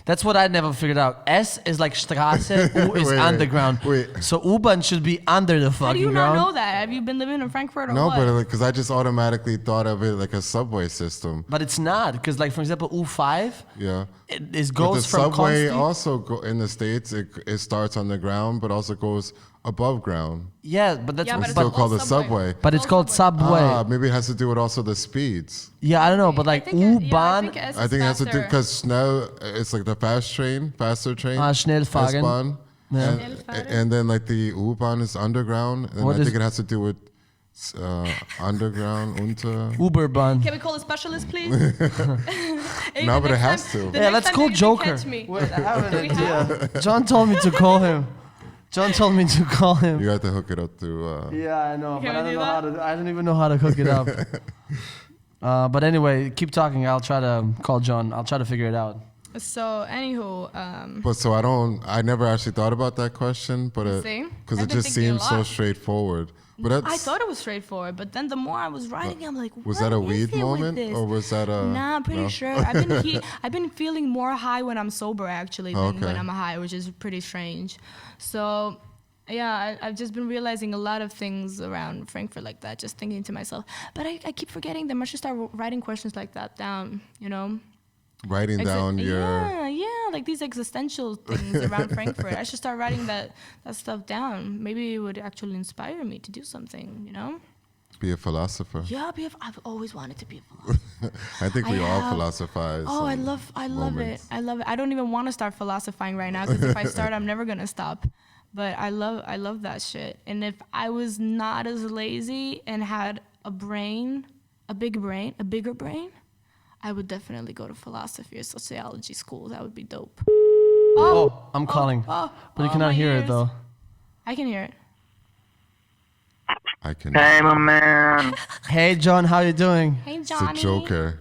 That's what I never figured out. S is like Straße, U is Wait, underground. wait. So U-Bahn should be under the How do fucking you ground. not know that? Have you been living in Frankfurt or No, what? but because I just automatically thought of it like a subway system. But it's not, because like for example, U5, Yeah. it But the goes from subway constant. also in the States, it starts on the ground, but also goes above ground. Yeah, but that's Yeah, but It's it's still all called a subway. subway. but it's called subway. Maybe it has to do with also the speeds. Yeah, I don't know, but like U-Bahn, I think it has to do because Schnell, it's like the faster train. Schnellfahren. S-Bahn. Yeah. And then like the U-Bahn is underground. And What I is- think it has to do with underground, unter. Uberbahn. Can we call a specialist, please? No, but it has to. Yeah, let's call Joker. Wait, I have an idea. John told me to call him. John told me to call him. You have to hook it up to. Yeah, I know, Can but I we don't do know how that? to. I don't even know how to hook it up. But anyway, keep talking. I'll try to call John. I'll try to figure it out. So, anywho, But so I never actually thought about that question, but See? because I've it been just thinking a seems so lot. straightforward. But that's, I thought it was straightforward, but then the more I was writing, I'm like, was what that a is weed it with moment this? or was that a? Nah, I'm pretty no? sure. I've been feeling more high when I'm sober actually than Okay. when I'm high, which is pretty strange. So, yeah, I've just been realizing a lot of things around Frankfurt like that. Just thinking to myself, but I keep forgetting them. I should start writing questions like that down. You know. Writing down your. Yeah, like these existential things around Frankfurt. I should start writing that stuff down. Maybe it would actually inspire me to do something, you know? Be a philosopher. Yeah, I've always wanted to be a philosopher. I think we all have. philosophize. Oh, I in love it. moments. I love it. I don't even want to start philosophizing right now because if I start, I'm never gonna stop. But I love that shit. And if I was not as lazy and had a bigger brain, I would definitely go to philosophy or sociology school. That would be dope. Oh, I'm calling. But you cannot my hear it ears. though. I can hear it. I can. Hey, my man. Hey John, how you doing? Hey, It's a Johnny. joker.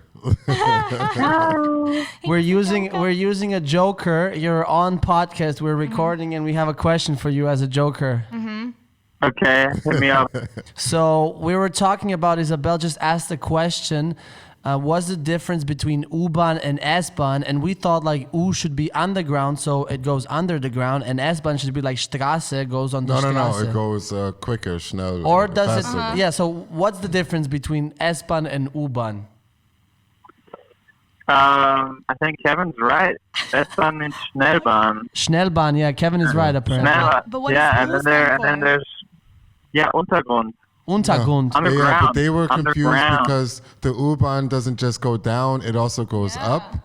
We're using a joker. You're on podcast. We're recording, and we have a question for you as a joker. Okay, hit me up. So we were talking about Isabelle just asked the question. What's the difference between U-Bahn and S-Bahn? And we thought like U should be underground, so it goes under the ground, and S-Bahn should be like Straße, goes on the No, Straße. it goes quicker, schnell. Or does faster. it? Yeah. So what's the difference between S-Bahn and U-Bahn? I think Kevin's right. S-Bahn means Schnellbahn. Schnellbahn. Yeah, Kevin is right apparently. Schnellbahn. But what yeah, does and U then stand for? there's Untergrund. Untergrund. I'm- Yeah, Underground. but they were confused Underground. because the U-Bahn doesn't just go down; it also goes Yeah. up.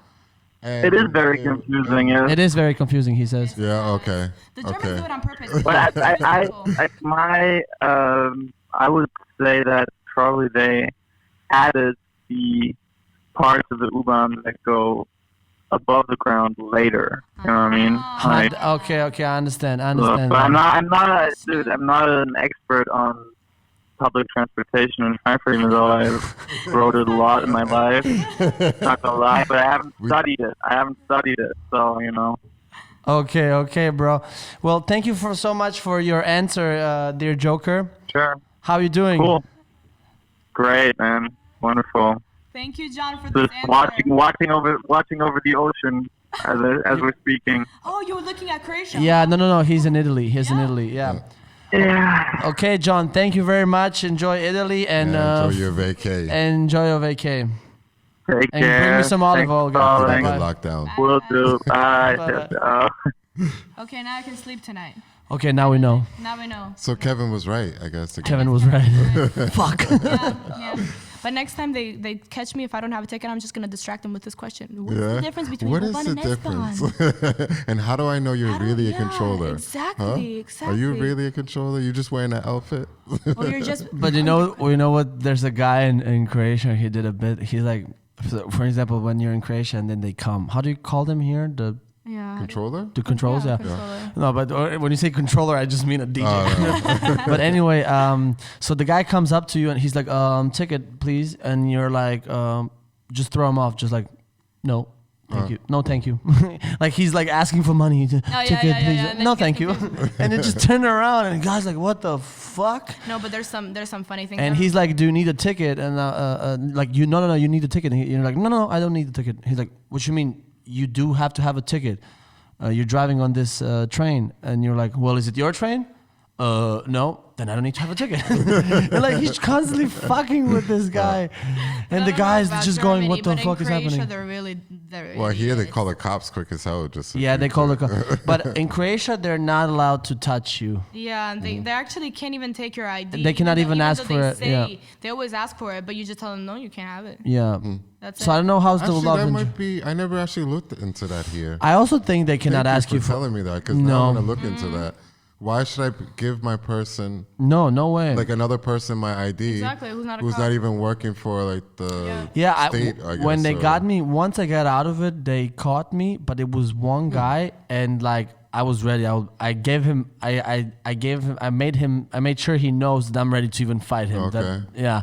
And It is very confusing. Yes. It is very confusing, he says. Yeah. Okay. The Germans Okay. do it on purpose. But I would say that probably they added the parts of the U-Bahn that go above the ground later. You know what I mean? Like, Okay, I understand. but I'm not an expert on public transportation in Frankfurt, even though I rode it a lot in my life. Not gonna lie, but I haven't studied it. So, you know. Okay, bro. Well, thank you for so much for your answer, dear Joker. Sure. How you doing? Cool. Great, man. Wonderful. Thank you, John, for this Just answer. watching over the ocean as we're speaking. Oh, you were looking at Croatia. Yeah, no. He's in Italy. He's in Italy. Yeah. Yeah. Okay, John. Thank you very much. Enjoy Italy and Yeah, enjoy your vacay. enjoy your vacay. Take And care. bring me some olive Thanks oil, for guys. calling. Bye. Good lockdown. Will do. Bye. Bye. Okay, now I can sleep tonight. Okay, now we know. Now we know. So Kevin was right, I guess. Kevin was right. Fuck. Yeah. But next time they catch me if I don't have a ticket, I'm just gonna distract them with this question. What's the difference between What is U-Bahn the and S-Bahn? difference? And how do I know you're really a controller? Exactly. Are you really a controller? You just wearing that outfit? Or you're just. But you know what? There's a guy in Croatia. He did a bit. He's like, for example, when you're in Croatia and then they come. How do you call them here? Yeah. Controller? The controls, yeah. Controller. No, but when you say controller, I just mean a DJ. But anyway, so the guy comes up to you and he's like, ticket, please. And you're like, just throw him off. Just like, no, thank you. No, thank you. Like he's like asking for money. Ticket, please. And then No, he gets thank you. And it just turned around and the guy's like, what the fuck? No, but there's some funny things. And he's like, do you need a ticket? And like, no, you need a ticket. And you're like, no, I don't need the ticket. He's like, what you mean? You do have to have a ticket. You're driving on this train, and you're like, well, is it your train? No, then I don't need to have a ticket. And like he's constantly fucking with this guy, and the guy's just going, what the fuck is happening? They're Well, here they idiots. call the cops quick as hell. Just Yeah, they call the but in Croatia they're not allowed to touch you. Yeah, and they actually can't even take your ID. They cannot even ask though for they it, say- yeah. They always ask for it, but you just tell them no, you can't have it. Yeah. That's So it. I don't know how's the Actually, law. that in- might be. I never actually looked into that here. I also think they cannot Thank ask you for. telling me that because No. now I'm gonna look into that. Why should I give my person, No way. like another person, my ID? Exactly, who's not a cop. not even working for like the Yeah, state? I guess, when they or- got me, once I got out of it, they caught me, but it was one guy, and like I was ready. I gave him, I made sure he knows that I'm ready to even fight him. Okay. Yeah,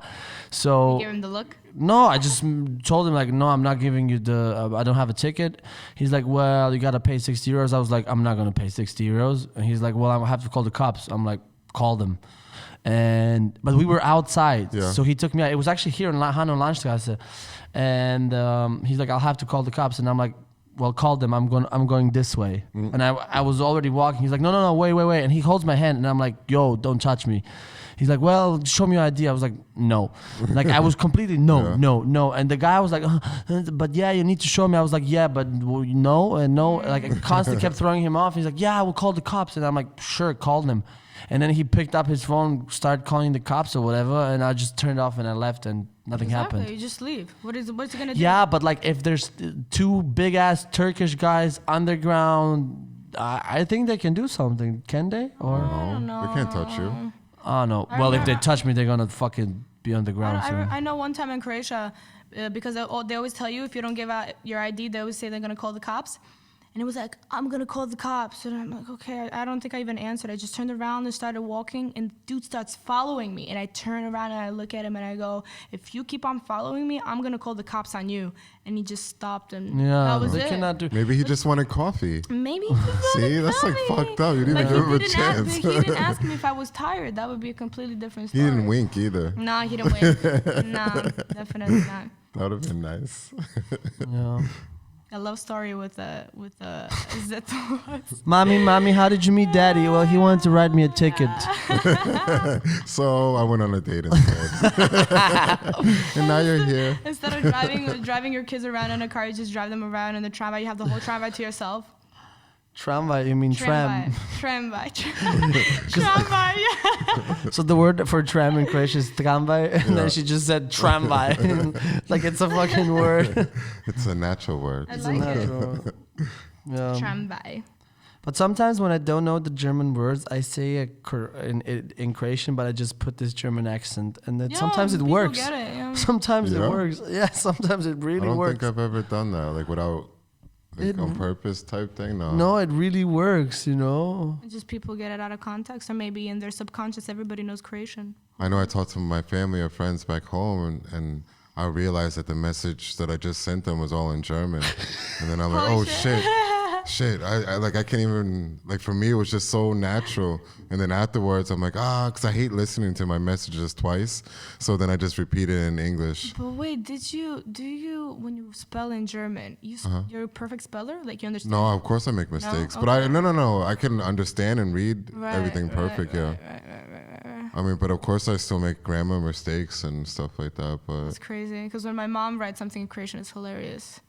so Give him the look. no, I just told him like, no, I'm not giving you I don't have a ticket. He's like, well, you got to pay 60 euros. I was like, I'm not going to pay 60 euros. And he's like, well, I have to call the cops. I'm like, call them. But we were outside. Yeah. So he took me out. It was actually here in Hanno Landstrasse. And he's like, I'll have to call the cops. And I'm like, well, call them. I'm going this way. And I was already walking. He's like, no, wait. And he holds my hand. And I'm like, yo, don't touch me. He's like, well, show me your ID. I was like, no. Like, I was completely no. And the guy was like, but yeah, you need to show me. I was like, yeah, but no. Like, I constantly kept throwing him off. He's like, yeah, I will call the cops. And I'm like, sure, call them. And then he picked up his phone, started calling the cops or whatever. And I just turned off and I left and nothing happened. You just leave. What's he going to do? Yeah, but like, if there's two big-ass Turkish guys underground, I think they can do something. Can they? Or I don't know. They can't touch you. Oh no. Well, if they touch me, they're gonna fucking be on the ground. I know one time in Croatia, because they always tell you if you don't give out your ID, they always say they're gonna call the cops. And it was like, I'm gonna call the cops. And I'm like, okay, I don't think I even answered. I just turned around and started walking, and dude starts following me. And I turn around and I look at him and I go, if you keep on following me, I'm gonna call the cops on you. And he just stopped, and that was they it. cannot do. Maybe he just wanted coffee. Maybe he just See, wanted that's like coffee. fucked up. You didn't even give him a chance. He didn't ask me if I was tired. That would be a completely different He story. didn't wink either. No, he didn't wink. No, definitely not. That would have been nice. Yeah. A love story with Zeto. Mommy, how did you meet Daddy? Well, he wanted to write me a ticket. So I went on a date instead. And now you're here. Instead of driving your kids around in a car, you just drive them around in the tramway. You have the whole tramway to yourself. Tramway, you mean tram? Tramway. Tramway. Yeah. So the word for tram in Croatian is tramvaj, and then she just said tramvaj. Like it's a fucking word. It's a natural word. I like it. Yeah. Tramway. But sometimes when I don't know the German words, I say in Croatian, but I just put this German accent, and then sometimes it people works. Get it, yeah. Sometimes it Yeah? works. Yeah, sometimes it I really don't works. think I've ever done that, like without, like on purpose type thing. No, it really works, you know. Just people get it out of context, or maybe in their subconscious, everybody knows Croatian. I know I talked to my family or friends back home, and I realized that the message that I just sent them was all in German. And then I'm like, Holy oh shit. shit. I can't even, like for me, it was just so natural. And then afterwards, I'm like, because I hate listening to my messages twice. So then I just repeat it in English. But wait, do you, when you spell in German, you're a perfect speller? Like you understand? No, of course I make mistakes. But Okay. no. I can understand and read everything perfect, yeah. Right. I mean, but of course I still make grammar mistakes and stuff like that. But It's crazy, because when my mom writes something in Croatian, it's hilarious.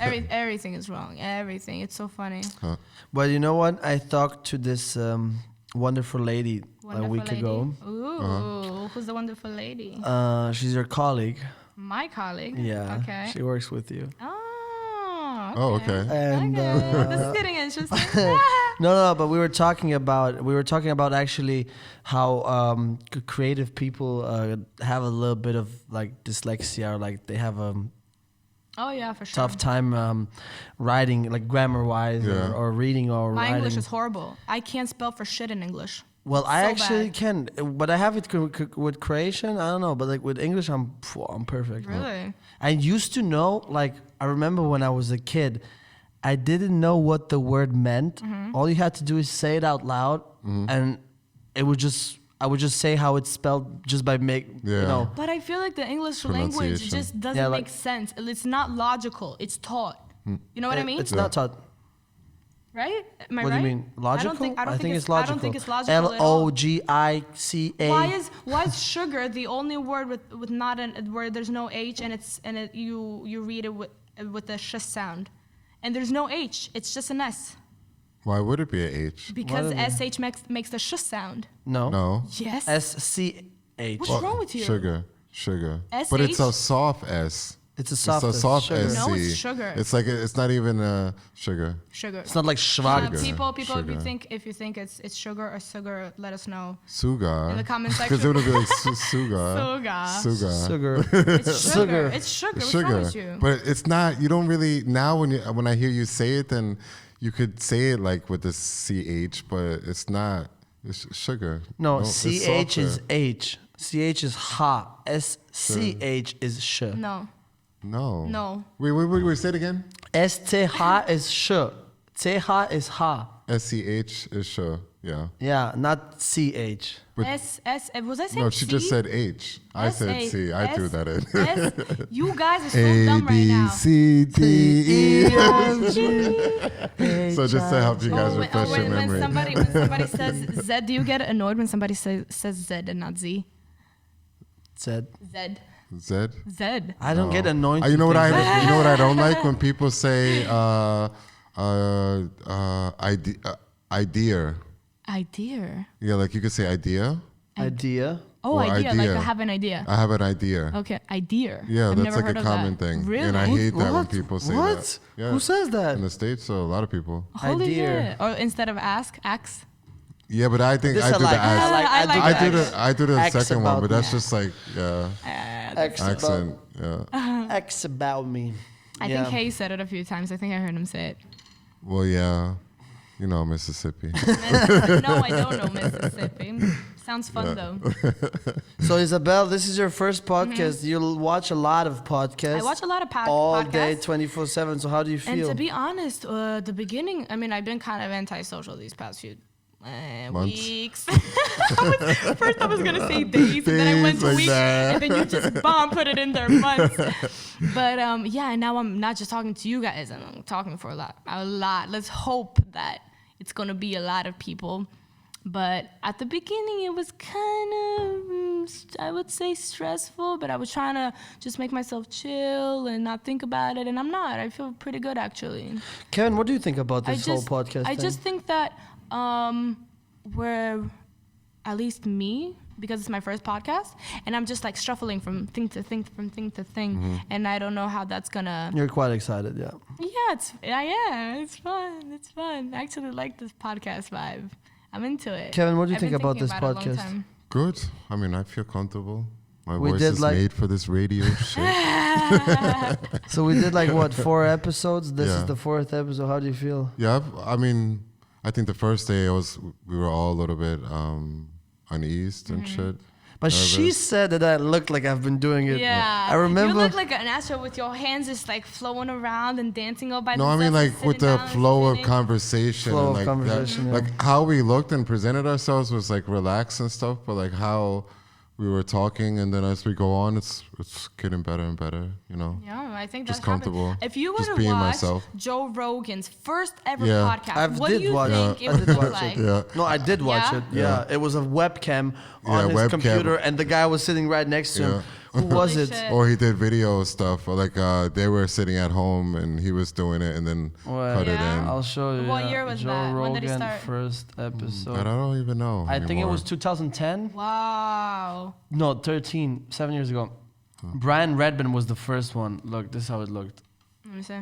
Everything is wrong. Everything. It's so funny. Well, you know what? I talked to this wonderful lady a week ago. Ooh, who's the wonderful lady? She's your colleague. My colleague. Yeah. Okay. She works with you. Oh, okay. And this is getting interesting. no, but we were talking about actually how creative people have a little bit of like dyslexia, or like they have a Oh yeah, for sure. tough time writing, like grammar wise, Yeah. or reading or My writing. English is horrible. I can't spell for shit in English. Well, I so actually bad. can, but I have it with Croatian. I don't know, but like with English, I'm perfect. Really? I used to know, like I remember when I was a kid, I didn't know what the word meant. Mm-hmm. All you had to do is say it out loud, and I would just say how it's spelled just by you know. But I feel like the English language Pronunciation. just doesn't Yeah, make like- sense. It's not logical. It's taught. You know what I mean? It's not taught. Right? Am I What right? do you mean? Logical? I don't think it's logical. I don't think it's logical at all. Logica. Why is sugar the only word with not where there's no H, and you read it with the sh sound, and there's no H. It's just an S. why would it be a H? Because sh makes the sh sound. No. No. Yes. SCH. What's wrong with you? Sugar. SH? But it's a soft S. It's a soft. It's a soft sugar. SC. No, it's sugar. It's like it's not even sugar. Sugar. It's not like schwager. People, Sugar. if you think it's sugar or sugar, let us know. Suga. In the comment Because it section. would be like suga. Suga. Sugar. It's sugar. It's sugar. What's wrong with you? But it's not. You don't really now when I hear you say it, then you could say it like with the ch, but it's not. It's sugar. No, it's CH is softer. H. CH is ha. SCH is sh. No. No. No. Wait, say it again. STH is sh. TH is ha. SCH is sure. Yeah. Yeah, not CH. But- was I saying No, she C? just said H. I said C. I threw that in. You guys are so A, dumb right B, now. C, D, E. F, G, So just to help you guys refresh your when memory. somebody says Z, do you get annoyed when somebody says Z and not Z? Z. Z. Z. Z. I don't get annoyed. You know what to think you know what I don't like when people say idea. Idea. Yeah, like you could say idea. idea. Oh, Or idea. Like idea. I have an idea. I have an idea. Okay, idea. Yeah, I've that's never like heard a of common that. thing. Really? And I hate that when What? people say What? that. Yeah. Who says that? In the States, so a lot of people. Holy Idea. shit. Or instead of ask. Yeah, but I think This I do the like. ask. I like I do the X second one, about but that's me. just like X accent. About, Yeah. X about me. I think Hayes said it a few times. I think I heard him say it. Well, yeah. You know, Mississippi. No, I don't know Mississippi. Sounds fun though. So Isabelle, this is your first podcast. You'll watch a lot of podcasts. I watch a lot of all podcasts. day, 24/7. So how do you And feel? to be honest, the beginning, I mean, I've been kind of antisocial these past few Months. weeks. First I was going to say days, and then I went Days, to like weeks, that. and then you just put it in there months. But yeah, and now I'm not just talking to you guys, I'm talking for a lot. Let's hope that it's going to be a lot of people. But at the beginning, it was kind of, I would say, stressful. But I was trying to just make myself chill and not think about it. And I'm not. I feel pretty good, actually. Kevin, what do you think about this whole podcast I thing? just think that we're, at least me, because it's my first podcast, and I'm just like shuffling from thing to thing, and I don't know how that's gonna. You're quite excited, yeah. Yeah, I am. It's fun. It's fun. I actually like this podcast vibe. I'm into it. Kevin, what do you I've think been about thinking this about it a long podcast? time. Good. I mean, I feel comfortable. My We voice did is like- made for this radio shit. So we did like what, 4 episodes? This Yeah. is the 4th episode. How do you feel? Yeah, I mean, I think the first day we were all a little bit uneased and shit. But she Nervous. said that I look like I've been doing it. Yeah. I remember. You look like an astronaut with your hands just like flowing around and dancing all by No, I themselves. mean and like with sitting the down and flow of spinning. conversation. Flow and of like conversation, yeah. Like how we looked and presented ourselves was like relaxed and stuff, but like how we were talking and then as we go on, it's getting better and better, you know? Yeah, I think Just that's happened. comfortable. If you were Just to being watch myself. Joe Rogan's first ever Yeah. podcast, I what do did you watch think it. it I would did look watch like? it. Yeah. No, I did watch Yeah? it. Yeah. It was a webcam Yeah, on his webcam. computer, and the guy was sitting right next to him. Yeah. Who was Holy it? shit. Or he did video stuff, or like they were sitting at home and he was doing it and then Well, cut it Yeah. in. I'll show you. What yeah. year was Joe that? When did he Rogan start? first episode. But I don't even know. I think it anymore. was 2010. Wow. No, 13, 7 years ago. Brian Redman was the first one. Look, this is how it looked. Let me see.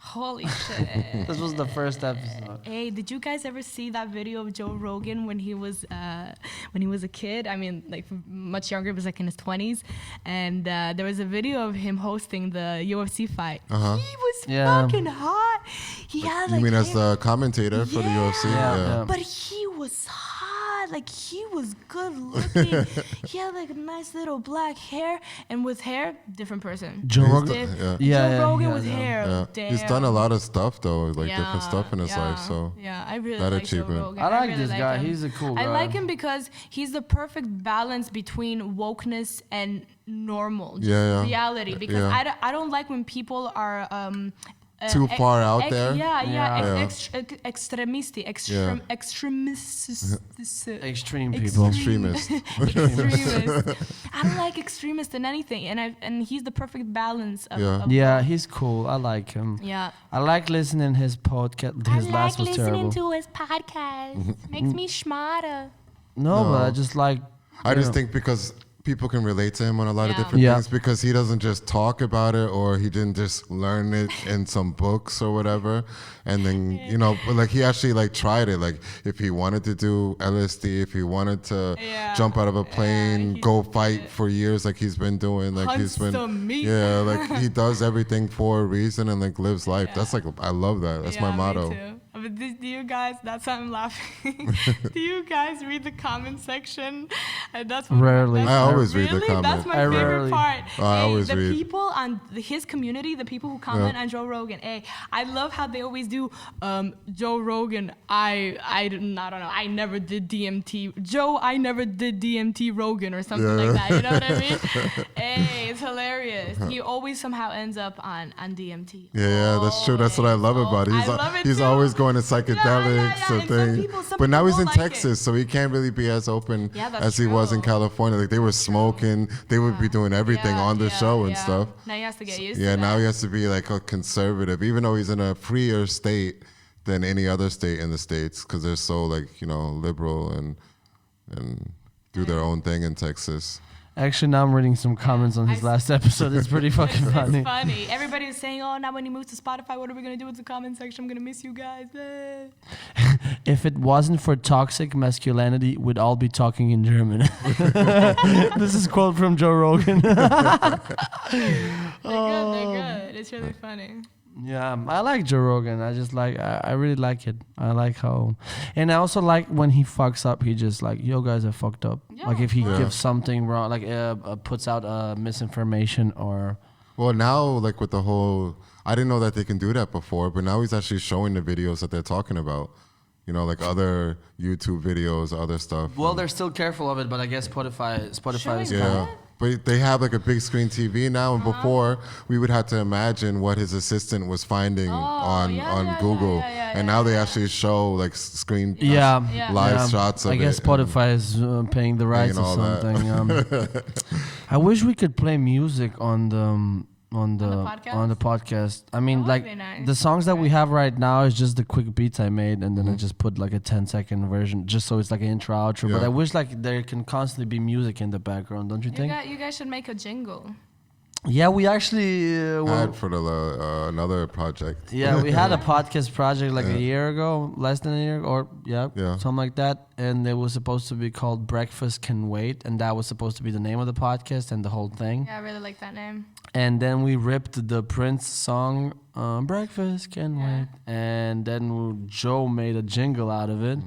Holy shit. This was the first episode. Hey, did you guys ever see that video of Joe Rogan when he was a kid? I mean, like much younger, he was like in his 20s, and there was a video of him hosting the UFC fight. Uh-huh. He was Yeah. fucking hot. He had You like mean as hair- the commentator for the UFC? Yeah, Yeah. yeah. but he was hot. Like he was good looking. He had like nice little black hair, and with hair, different person. Joe He's Rogan. done- yeah. Yeah, Joe yeah, Rogan yeah, with yeah. hair. Yeah. Damn. He's done a lot of stuff though, like different stuff in his yeah, life. So yeah, I really that like Joe achievement. Rogan. I like really this guy. him. He's a cool I guy. like him because he's the perfect balance between wokeness and normal, just Yeah, yeah. reality. Because Yeah. I don't like when people are Too far out there? Yeah, yeah, Yeah. extremist. Extreme people. Extremist. Extremist. I don't like extremist in anything, and he's the perfect balance of. Yeah. of Yeah, both. he's cool. I like him. Yeah. I like listening his podcast. His last was terrible. to his podcast. Makes me smarter. No, but No. I just like. I just know. think because people can relate to him on a lot of Yeah. different Yeah. things because he doesn't just talk about it or he didn't just learn it in some books or whatever. And then, you know, but like he actually like tried it. Like if he wanted to do LSD, if he wanted to Yeah. jump out of a plane, he go did fight it. for years like he's been doing. Like Hunts he's been the meat. yeah, like he does everything for a reason and like lives life. Yeah. That's like I love that. That's my Yeah, motto. Me too. But do you guys? That's why I'm laughing. Do you guys read the comment section? And that's what Rarely. I always read the Really? comment. That's my I favorite rarely. part. Oh, I always the read. people on his community, the people who comment on Joe Rogan. Hey, I love how they always do. Joe Rogan. I don't know. I never did DMT. Joe, I never did DMT Rogan or something like that. You know what I mean? Hey, it's hilarious. He always somehow ends up on DMT. Yeah, that's true. That's what I love about it. I love it He's too. always going to psychedelics yeah. and And things. some But now people he's in don't like it. Texas, so he can't really be as open Yeah, that's as he was in true. California. Like they were smoking, they would be doing everything on the show and stuff. Now he has to get used to Yeah, that. now he has to be like a conservative, even though he's in a freer state than any other state in the States, because they're so like, you know, liberal and do their own thing in Texas. Actually, now I'm reading some comments on his last episode. It's pretty fucking funny. It's funny. Everybody was saying, "Oh, now when he moves to Spotify, what are we gonna do with the comment section? I'm gonna miss you guys." If it wasn't for toxic masculinity, we'd all be talking in German. This is a quote from Joe Rogan. They're good. It's really funny. Yeah, I like Joe Rogan. I just like, I really like it. I like how, and I also like when he fucks up, he just like, yo guys are fucked up. Yeah, Like if he Yeah. gives something wrong, like puts out misinformation or. Well, now, like with the whole, I didn't know that they can do that before, but now he's actually showing the videos that they're talking about. You know, like other YouTube videos, other stuff. Well, they're still careful of it, but I guess Spotify is Showing Yeah. But they have like a big screen TV now, and before we would have to imagine what his assistant was finding on Google, and now they actually show like screen Yeah, live shots of I guess it. Spotify is paying the rights or all that. something. I wish we could play music on the podcast. I mean, That would like be nice. the songs that we have right now is just the quick beats I made, and then I just put like a 10-second version, just so it's like an intro outro. But Yeah. I wish like there can constantly be music in the background, don't you think? You guys should make a jingle. Yeah, we actually Had for the another project. yeah, we had a podcast project like a year ago, less than a year, or Yeah. something like that. And it was supposed to be called Breakfast Can Wait, and that was supposed to be the name of the podcast and the whole thing. Yeah, I really like that name. And then we ripped the Prince song, Breakfast Can Wait, and then Joe made a jingle out of it.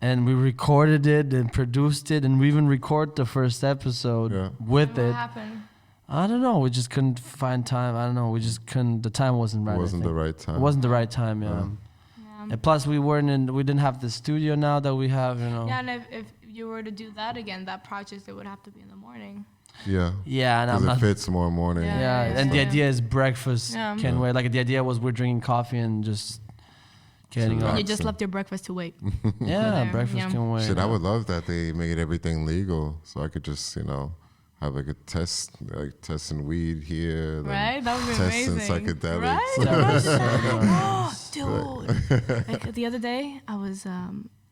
And we recorded it and produced it, and we even recorded the first episode with What it. happened? I don't know. We just couldn't find time. I don't know. We just couldn't. The time wasn't right. It I wasn't the think. right time. It wasn't the right time. Yeah. And plus, we didn't have the studio now that we have. You know. Yeah, and if you were to do that again, that project it would have to be in the morning. Yeah. Yeah, and I'm Because not. it fits more morning. Yeah. Yeah, and the idea is breakfast Yeah. can wait. Like the idea was we're drinking coffee and just getting Relax. up. You just left your breakfast to wait. Yeah, There, breakfast yeah. can wait. Shit, I would love that they made everything legal, so I could just, you know, have like a test, like testing weed here, then Right? That would be testing amazing. psychedelics. Right? Imagine that. Dude. Like the other day, I was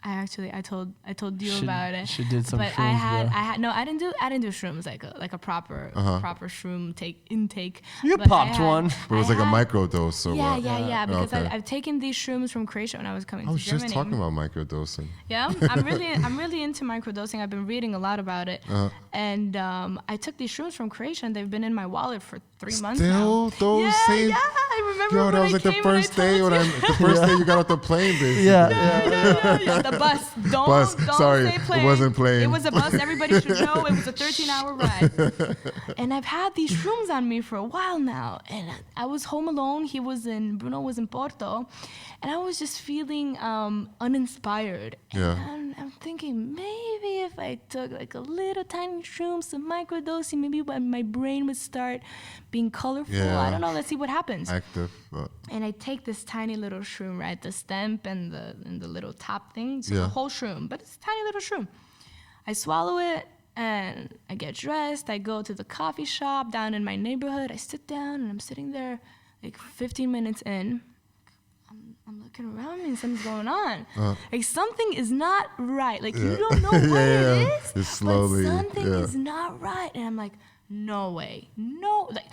I told you about it. She did some But shrooms, I didn't do shrooms like a proper shroom intake. You But I popped had- one. But it was I like a had- micro dose or Yeah, what? yeah. Because Okay. I've taken these shrooms from Croatia when I was coming I to was Germany. just talking about microdosing. Yeah, I'm really into microdosing. I've been reading a lot about it, and I took these shrooms from Croatia, and they've been in my wallet for 3 months now. Still those Yeah, same. yeah. I remember Yo, when that I was like the came and I first day told when you. the first day you got off the plane, basically. Yeah, the bus. Don't Sorry, say it plane. wasn't plane. It was a bus. Everybody should know it was a 13-hour ride. And I've had these shrooms on me for a while now. And I was home alone. Bruno was in Porto. And I was just feeling uninspired. Yeah. And I'm thinking, maybe if I took like a little tiny shroom, some microdosing, maybe my brain would start being colorful. Yeah. I don't know. Let's see what happens. Active. And I take this tiny little shroom, right? The stem and the little top thing. So Yeah. the whole shroom, but it's a tiny little shroom. I swallow it and I get dressed. I go to the coffee shop down in my neighborhood. I sit down and I'm sitting there like 15 minutes in. I'm looking around me and something's going on. Like something is not right. Like you don't know what it is, It's slowly, but something yeah. is not right. And I'm like, no way, no. Like,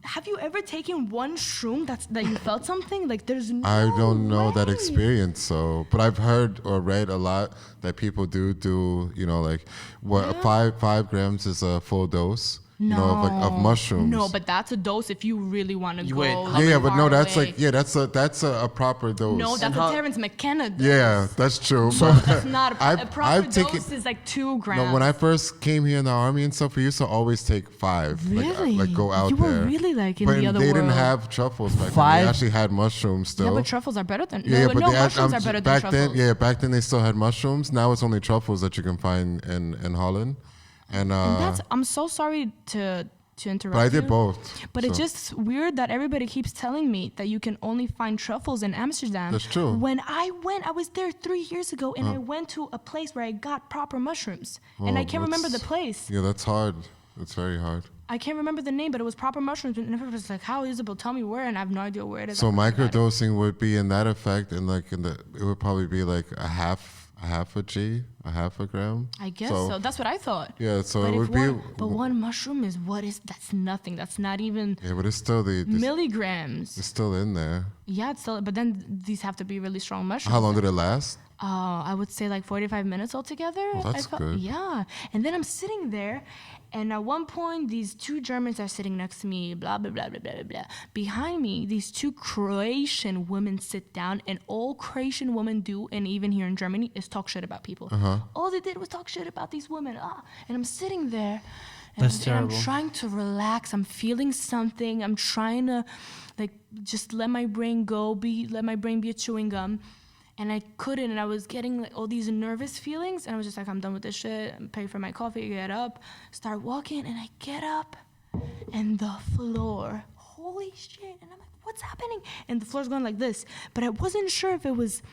have you ever taken one shroom that you felt something? Like there's no I don't know that way. experience, so but I've heard or read a lot that people do you know, like what 5 grams is a full dose. you know, of mushrooms. No, but that's a dose if you really want to go. Wait, Yeah, but no, far that's away. like that's a proper dose. No, that's how- a Terrence McKenna dose. yeah, that's true. So but that's not a I've- proper I've dose taken- is like 2 grams. no, when I first came here in the army and stuff, we used to always take 5. Really? Like go out You there. were really like in but the other they didn't world. have truffles back then. 5? They actually had mushrooms still. Yeah, but truffles are better than Yeah, no, but no they had, mushrooms are better than back truffles. then. Yeah, back then they still had mushrooms. Now it's only truffles that you can find in Holland. And I'm so sorry to interrupt. but I did you, both. But so. it's just weird that everybody keeps telling me that you can only find truffles in Amsterdam. That's true. When I was there 3 years ago, and I went to a place where I got proper mushrooms, and I can't remember the that's- place. Yeah, that's hard. It's very hard. I can't remember the name, but it was proper mushrooms. And everybody was like, "How, Isabel? Tell me where." And I have no idea where it is. So I forgot it. microdosing would be in that effect, and like it would probably be like a half a G, a half a gram. I guess so. That's what I thought. Yeah, so But it if would be. but one mushroom is that's nothing. That's not even Yeah, but it's still milligrams. it's still in there. Yeah, it's still. But then these have to be really strong mushrooms. How long did it last? I would say like 45 minutes altogether. Well, that's good. Yeah. And then I'm sitting there, and at one point, these 2 Germans are sitting next to me, blah, blah, blah, blah, blah, blah, blah. Behind me, these 2 Croatian women sit down, and all Croatian women do, and even here in Germany, is talk shit about people. All they did was talk shit about these women. And I'm sitting there, and That's I'm terrible. trying to relax. I'm feeling something. I'm trying to, like, just let my brain go, let my brain be a chewing gum. And I couldn't, and I was getting like all these nervous feelings, and I was just like, I'm done with this shit. I'm pay for my coffee, get up, start walking, and I get up, and the floor, holy shit, and I'm like, what's happening? And the floor's going like this, but I wasn't sure if it was,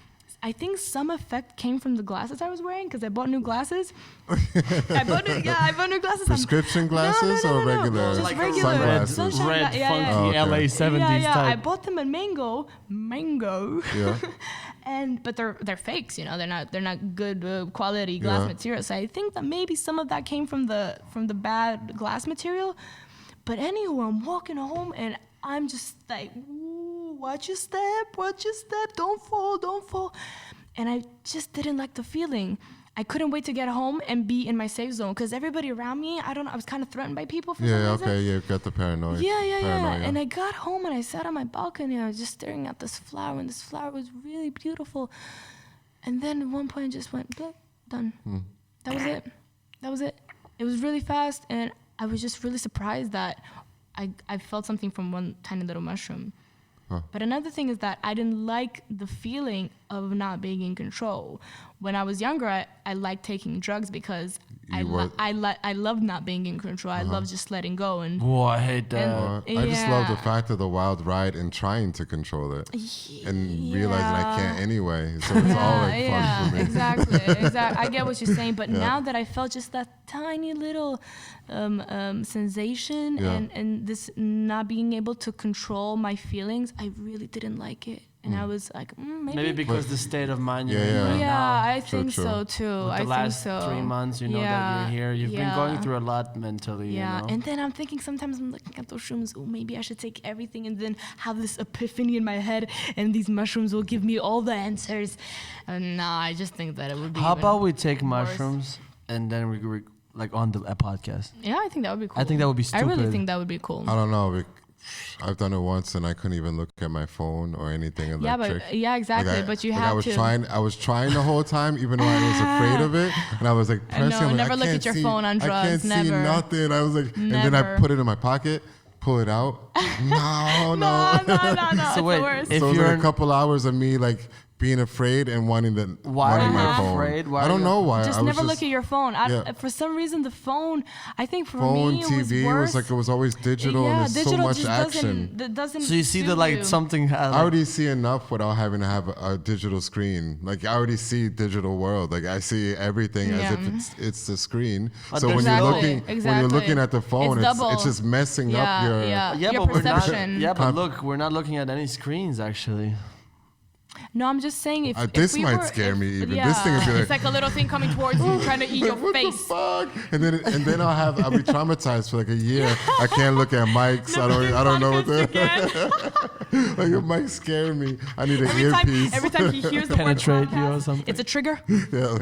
I think some effect came from the glasses I was wearing, because I bought new glasses. I bought new glasses. Prescription glasses or regular Just Like regular sunglasses? sunshine red, yeah, funky Oh, okay. LA 70s yeah, I type. bought them at Mango. Yeah. But they're fakes, you know. They're not good quality glass Yeah. material. So I think that maybe some of that came from the bad glass material. But anyway, I'm walking home and I'm just like, ooh, watch your step, don't fall. And I just didn't like the feeling. I couldn't wait to get home and be in my safe zone because everybody around me, I don't know, I was kind of threatened by people for some Yeah, reason. okay, you got the paranoia. Yeah. Paranoia. And I got home and I sat on my balcony and I was just staring at this flower, and this flower was really beautiful. And then at one point it just went, blip, done. That was it. It was really fast, and I was just really surprised that I felt something from one tiny little mushroom. Huh. But another thing is that I didn't like the feeling of not being in control. When I was younger, I liked taking drugs because I love not being in control. I love just letting go. And Whoa, I hate that. And- I just love the yeah. fact of the wild ride and trying to control it and realizing I can't anyway. So it's all like fun for me. Exactly. I get what you're saying, but now that I felt just that tiny little sensation Yeah. and this not being able to control my feelings, I really didn't like it. And I was like, Maybe because the state of mind you're Yeah, in yeah. right yeah, now. I think true. so too. With I the last think so. 3 months, you know that you're here. You've been going through a lot mentally, Yeah, you know? and then I'm thinking sometimes I'm looking at those shrooms, oh, maybe I should take everything and then have this epiphany in my head, and these mushrooms will give me all the answers. Nah, I just think that it would be. How even about we take worse. mushrooms and then we like on the podcast? Yeah, I think that would be cool. I think that would be I really stupid. think that would be cool. I don't know. I've done it once and I couldn't even look at my phone or anything electric. Yeah, exactly. But you have to. I was trying the whole time, even though I was afraid of it, and I was like pressing. I'm like, never I look can't at your see- phone on I can't drugs, see never. nothing. I was like, and then I Never. put it in my pocket, pull it out. No. No. So It's wait, the worst. if So it was you're like a couple hours of me like being afraid and wanting Why are my you phone. afraid? Why I are don't you- know why. Just I was never look at your phone. Yeah. For some reason, the phone. I think for phone, me, it TV. was worse. It was like it was always digital and there's so digital much just action. doesn't. so you see suit that you. something I already see enough without having to have a digital screen. Like I already see digital world. Like I see everything as if it's the screen. But So when there's you're no- looking Exactly. looking at the phone, It's it's double. just messing Yeah, up your. yeah. Yeah, your but we're not. perception. Yeah, but look, we're not looking at any screens actually. No, I'm just saying if This we might were, scare if- me even. Yeah, This thing would be like, it's like a little thing coming towards you, trying to eat your what face. the fuck? And then I'll be traumatized for like a year. I can't look at mics. I don't know what the. like your mic scare me. I need an Every earpiece. time he hears the word Penetrate you or podcast, something. it's a trigger. Yeah.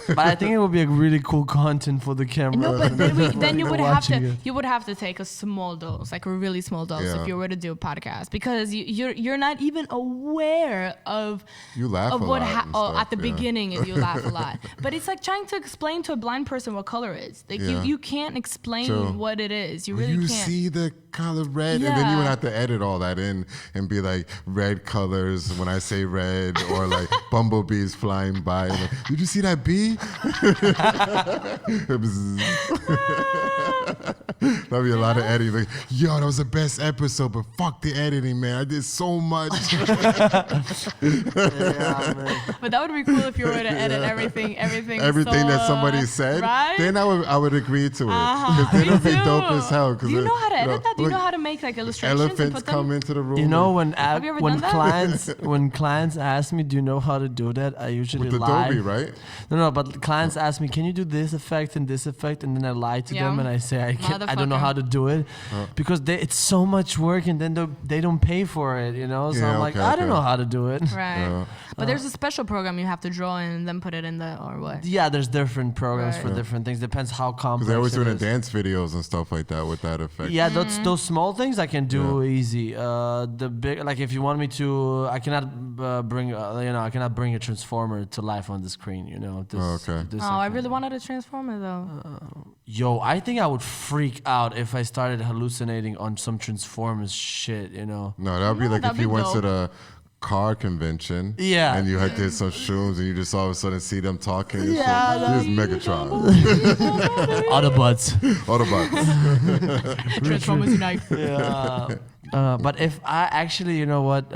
But I think it would be a really cool content for the camera. No, but then you would have Watching to it. you would have to take a small dose, like a really small dose, Yeah. if you were to do a podcast, because you're not even aware of You laugh of a what lot and stuff, at the yeah. beginning you laugh a lot. But it's like trying to explain to a blind person what color is. Like Yeah. you can't explain True. what it is. You Well, really you can't. see the color red, and then you would Yeah. have to edit all that in and be like red colors when I say red, or like bumblebees flying by. And like, did you see that bee? That'd be a lot of editing. Like, yo, that was the best episode, but fuck the editing, man. I did so much. Yeah, man. But that would be cool if you were to edit everything That somebody said. right? Then I would agree to it, because then Me it'd be too. dope as hell. Do you know how to edit that? Do you know how to make like illustrations and elephants put them? come into the room? You know when Have you ever done that? when clients ask me, do you know how to do that? I usually with lie. Adobe, right? No, but clients ask me, can you do this effect and this effect? And then I lie to them Yeah. and I say I don't know Motherfucker. how to do it because it's so much work and then they don't pay for it, you know. So Yeah, I'm like, okay, I don't okay. know how to do it. Right. Yeah. But there's a special program you have to draw in and then put it in the or what? Yeah, there's different programs Right. for different things. Depends how complex. Because they're always it doing is. dance videos and stuff like that with that effect. Yeah, Mm-hmm. those small things I can do Yeah. easy. The big, like if you want me to, I cannot bring I cannot bring a transformer to life on the screen. You know. This, Oh, okay. this Oh, I I can really do. wanted a transformer though. Yo, I think I would freak out if I started hallucinating on some Transformers shit. You know. No, that would be like that'd if you be went to dope. the car convention. Yeah. And you had did some shrooms and you just all of a sudden see them talking. And Yeah, shit. This is Megatron. Autobots. Autobots. Transformers Unite. Yeah. But if I actually, you know what,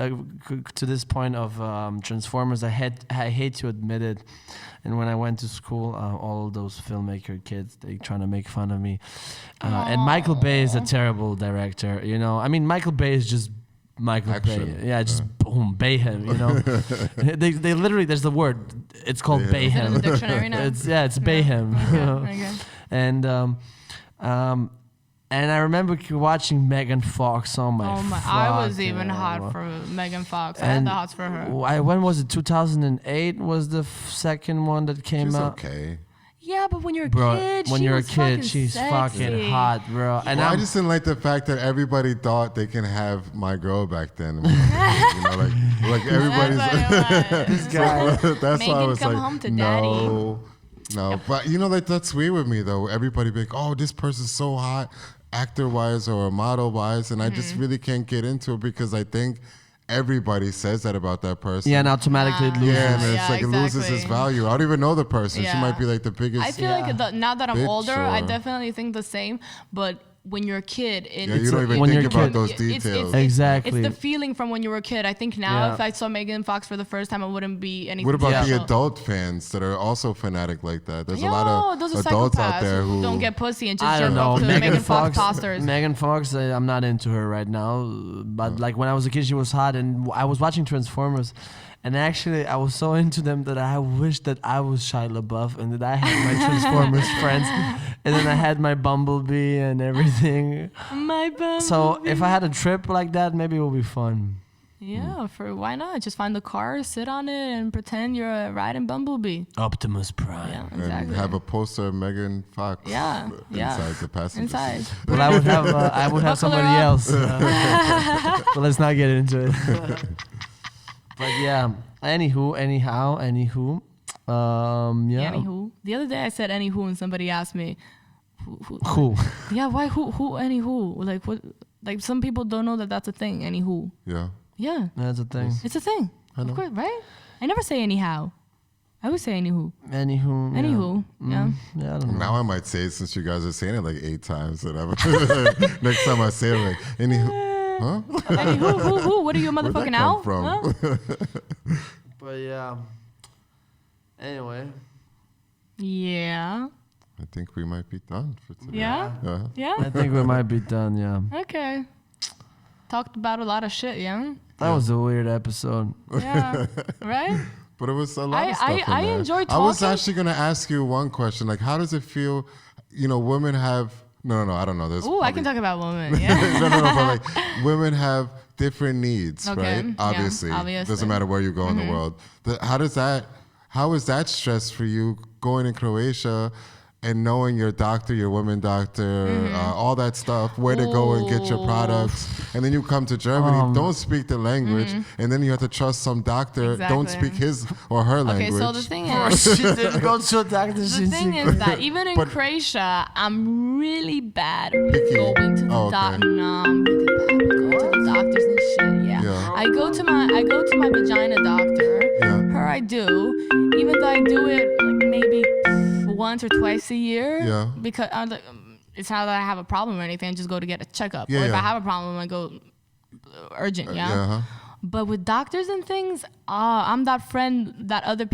to this point of Transformers, I hate to admit it. And when I went to school, all those filmmaker kids, they trying to make fun of me. And Michael Bay is a terrible director, you know. I mean, Michael Bay is just Michael Action. Bay. Yeah, just boom, Bayhem, you know. they literally, there's the word. It's called Bayhem. Is it in Bayhem. the dictionary now? It's Bayhem. you know. Okay. And I remember watching Megan Fox. Oh my! Oh my! I was fucking even hell. hot for Megan Fox. I had And the hots for her. when was it? 2008 was the second one that came She's out. okay. Yeah, but when you're a Bro, kid, when she you're a was kid, fucking she's sexy. fucking hot, bro. And Well, I I'm just didn't like the fact that everybody thought they can have my girl back then. You know, like everybody's. This guy. That's why I Megan, was come like, home to no. But you know, like that's weird with me though. Everybody be like, oh, this person's so hot, actor wise or model wise, and I just Mm-hmm. really can't get into it because I think everybody says that about that person. yeah, and automatically it loses. Yeah, and it's Yeah, like it loses its exactly. value. I don't even know the person. She Yeah. might be like the biggest. I feel like now that I'm Bitch, older, I or- definitely think the same. But when you're a kid, yeah, you don't even when think you're a about kid- those it's- details. Exactly. It's the feeling from when you were a kid. I think now, Yeah. if I saw Megan Fox for the first time, it wouldn't be anything. What about the special. adult fans that are also fanatic like that? There's a Yo, lot those of are adults psychopaths out there who don't get pussy and just I don't jerk know. off to Megan Fox posters. Megan Fox, I'm not into her right now. But like when I was a kid, she was hot, and I was watching Transformers, and actually I was so into them that I wish that I was Shia LaBeouf and that I had my Transformers friends, and then I had my Bumblebee and everything. My bum. So if I had a trip like that, maybe it would be fun. Yeah, for why not? Just find the car, sit on it, and pretend you're riding Bumblebee. Optimus Prime. Yeah, and exactly. have a poster of Megan Fox Yeah, yeah. inside the passenger Inside. seat. Well, I would have Buckle her somebody up. else. But let's not get into it. But yeah. Anywho. Yeah. Anywho, the other day I said anywho, and somebody asked me, who? Cool. Yeah, why who? Anywho, like what? Like some people don't know that that's a thing. Anywho. Yeah. Yeah, That's a thing. it's a thing. I know. Of course, right? I never say anyhow. I always say anywho. Anywho. Yeah. Anywho. Yeah. Yeah, I don't know. Now I might say it since you guys are saying it like 8 times. And next time I say it, like, huh? Anywho, who? What are you, a Where'd that motherfucking come owl? from? Huh? But yeah. Anyway. Yeah. I think we might be done for today. Yeah. Yeah. Yeah. I think we might be done, yeah. Okay. Talked about a lot of shit, yeah. That was a weird episode. Yeah. Right? But it was a lot of I- stuff in I there. enjoy I was talking. actually going to ask you one question. Like, how does it feel? You know, women have... No, I don't know. There's Ooh, I can talk about women. Yeah. no, but like women have different needs, Okay, right? yeah, Obviously. obviously. Doesn't matter where you go in the world. How does that how is that stress for you going in Croatia and knowing your doctor, your woman doctor, all that stuff, where to go and get your products, and then you come to Germany, don't speak the language, and then you have to trust some doctor, don't speak his or her language. Okay, so the thing is, She didn't go to a doctor. the thing is that even in Croatia, I'm really bad with going to the doctor. No, I'm really bad with going to the doctors and shit. Yeah. I go to my vagina doctor. Yeah. Her I do, even though I do it like maybe once or twice a year. Yeah. Because it's not that I have a problem or anything. I just go to get a checkup. Yeah, or if yeah. I have a problem, I go urgent. Yeah. Uh-huh. But with doctors and things, I'm that friend that other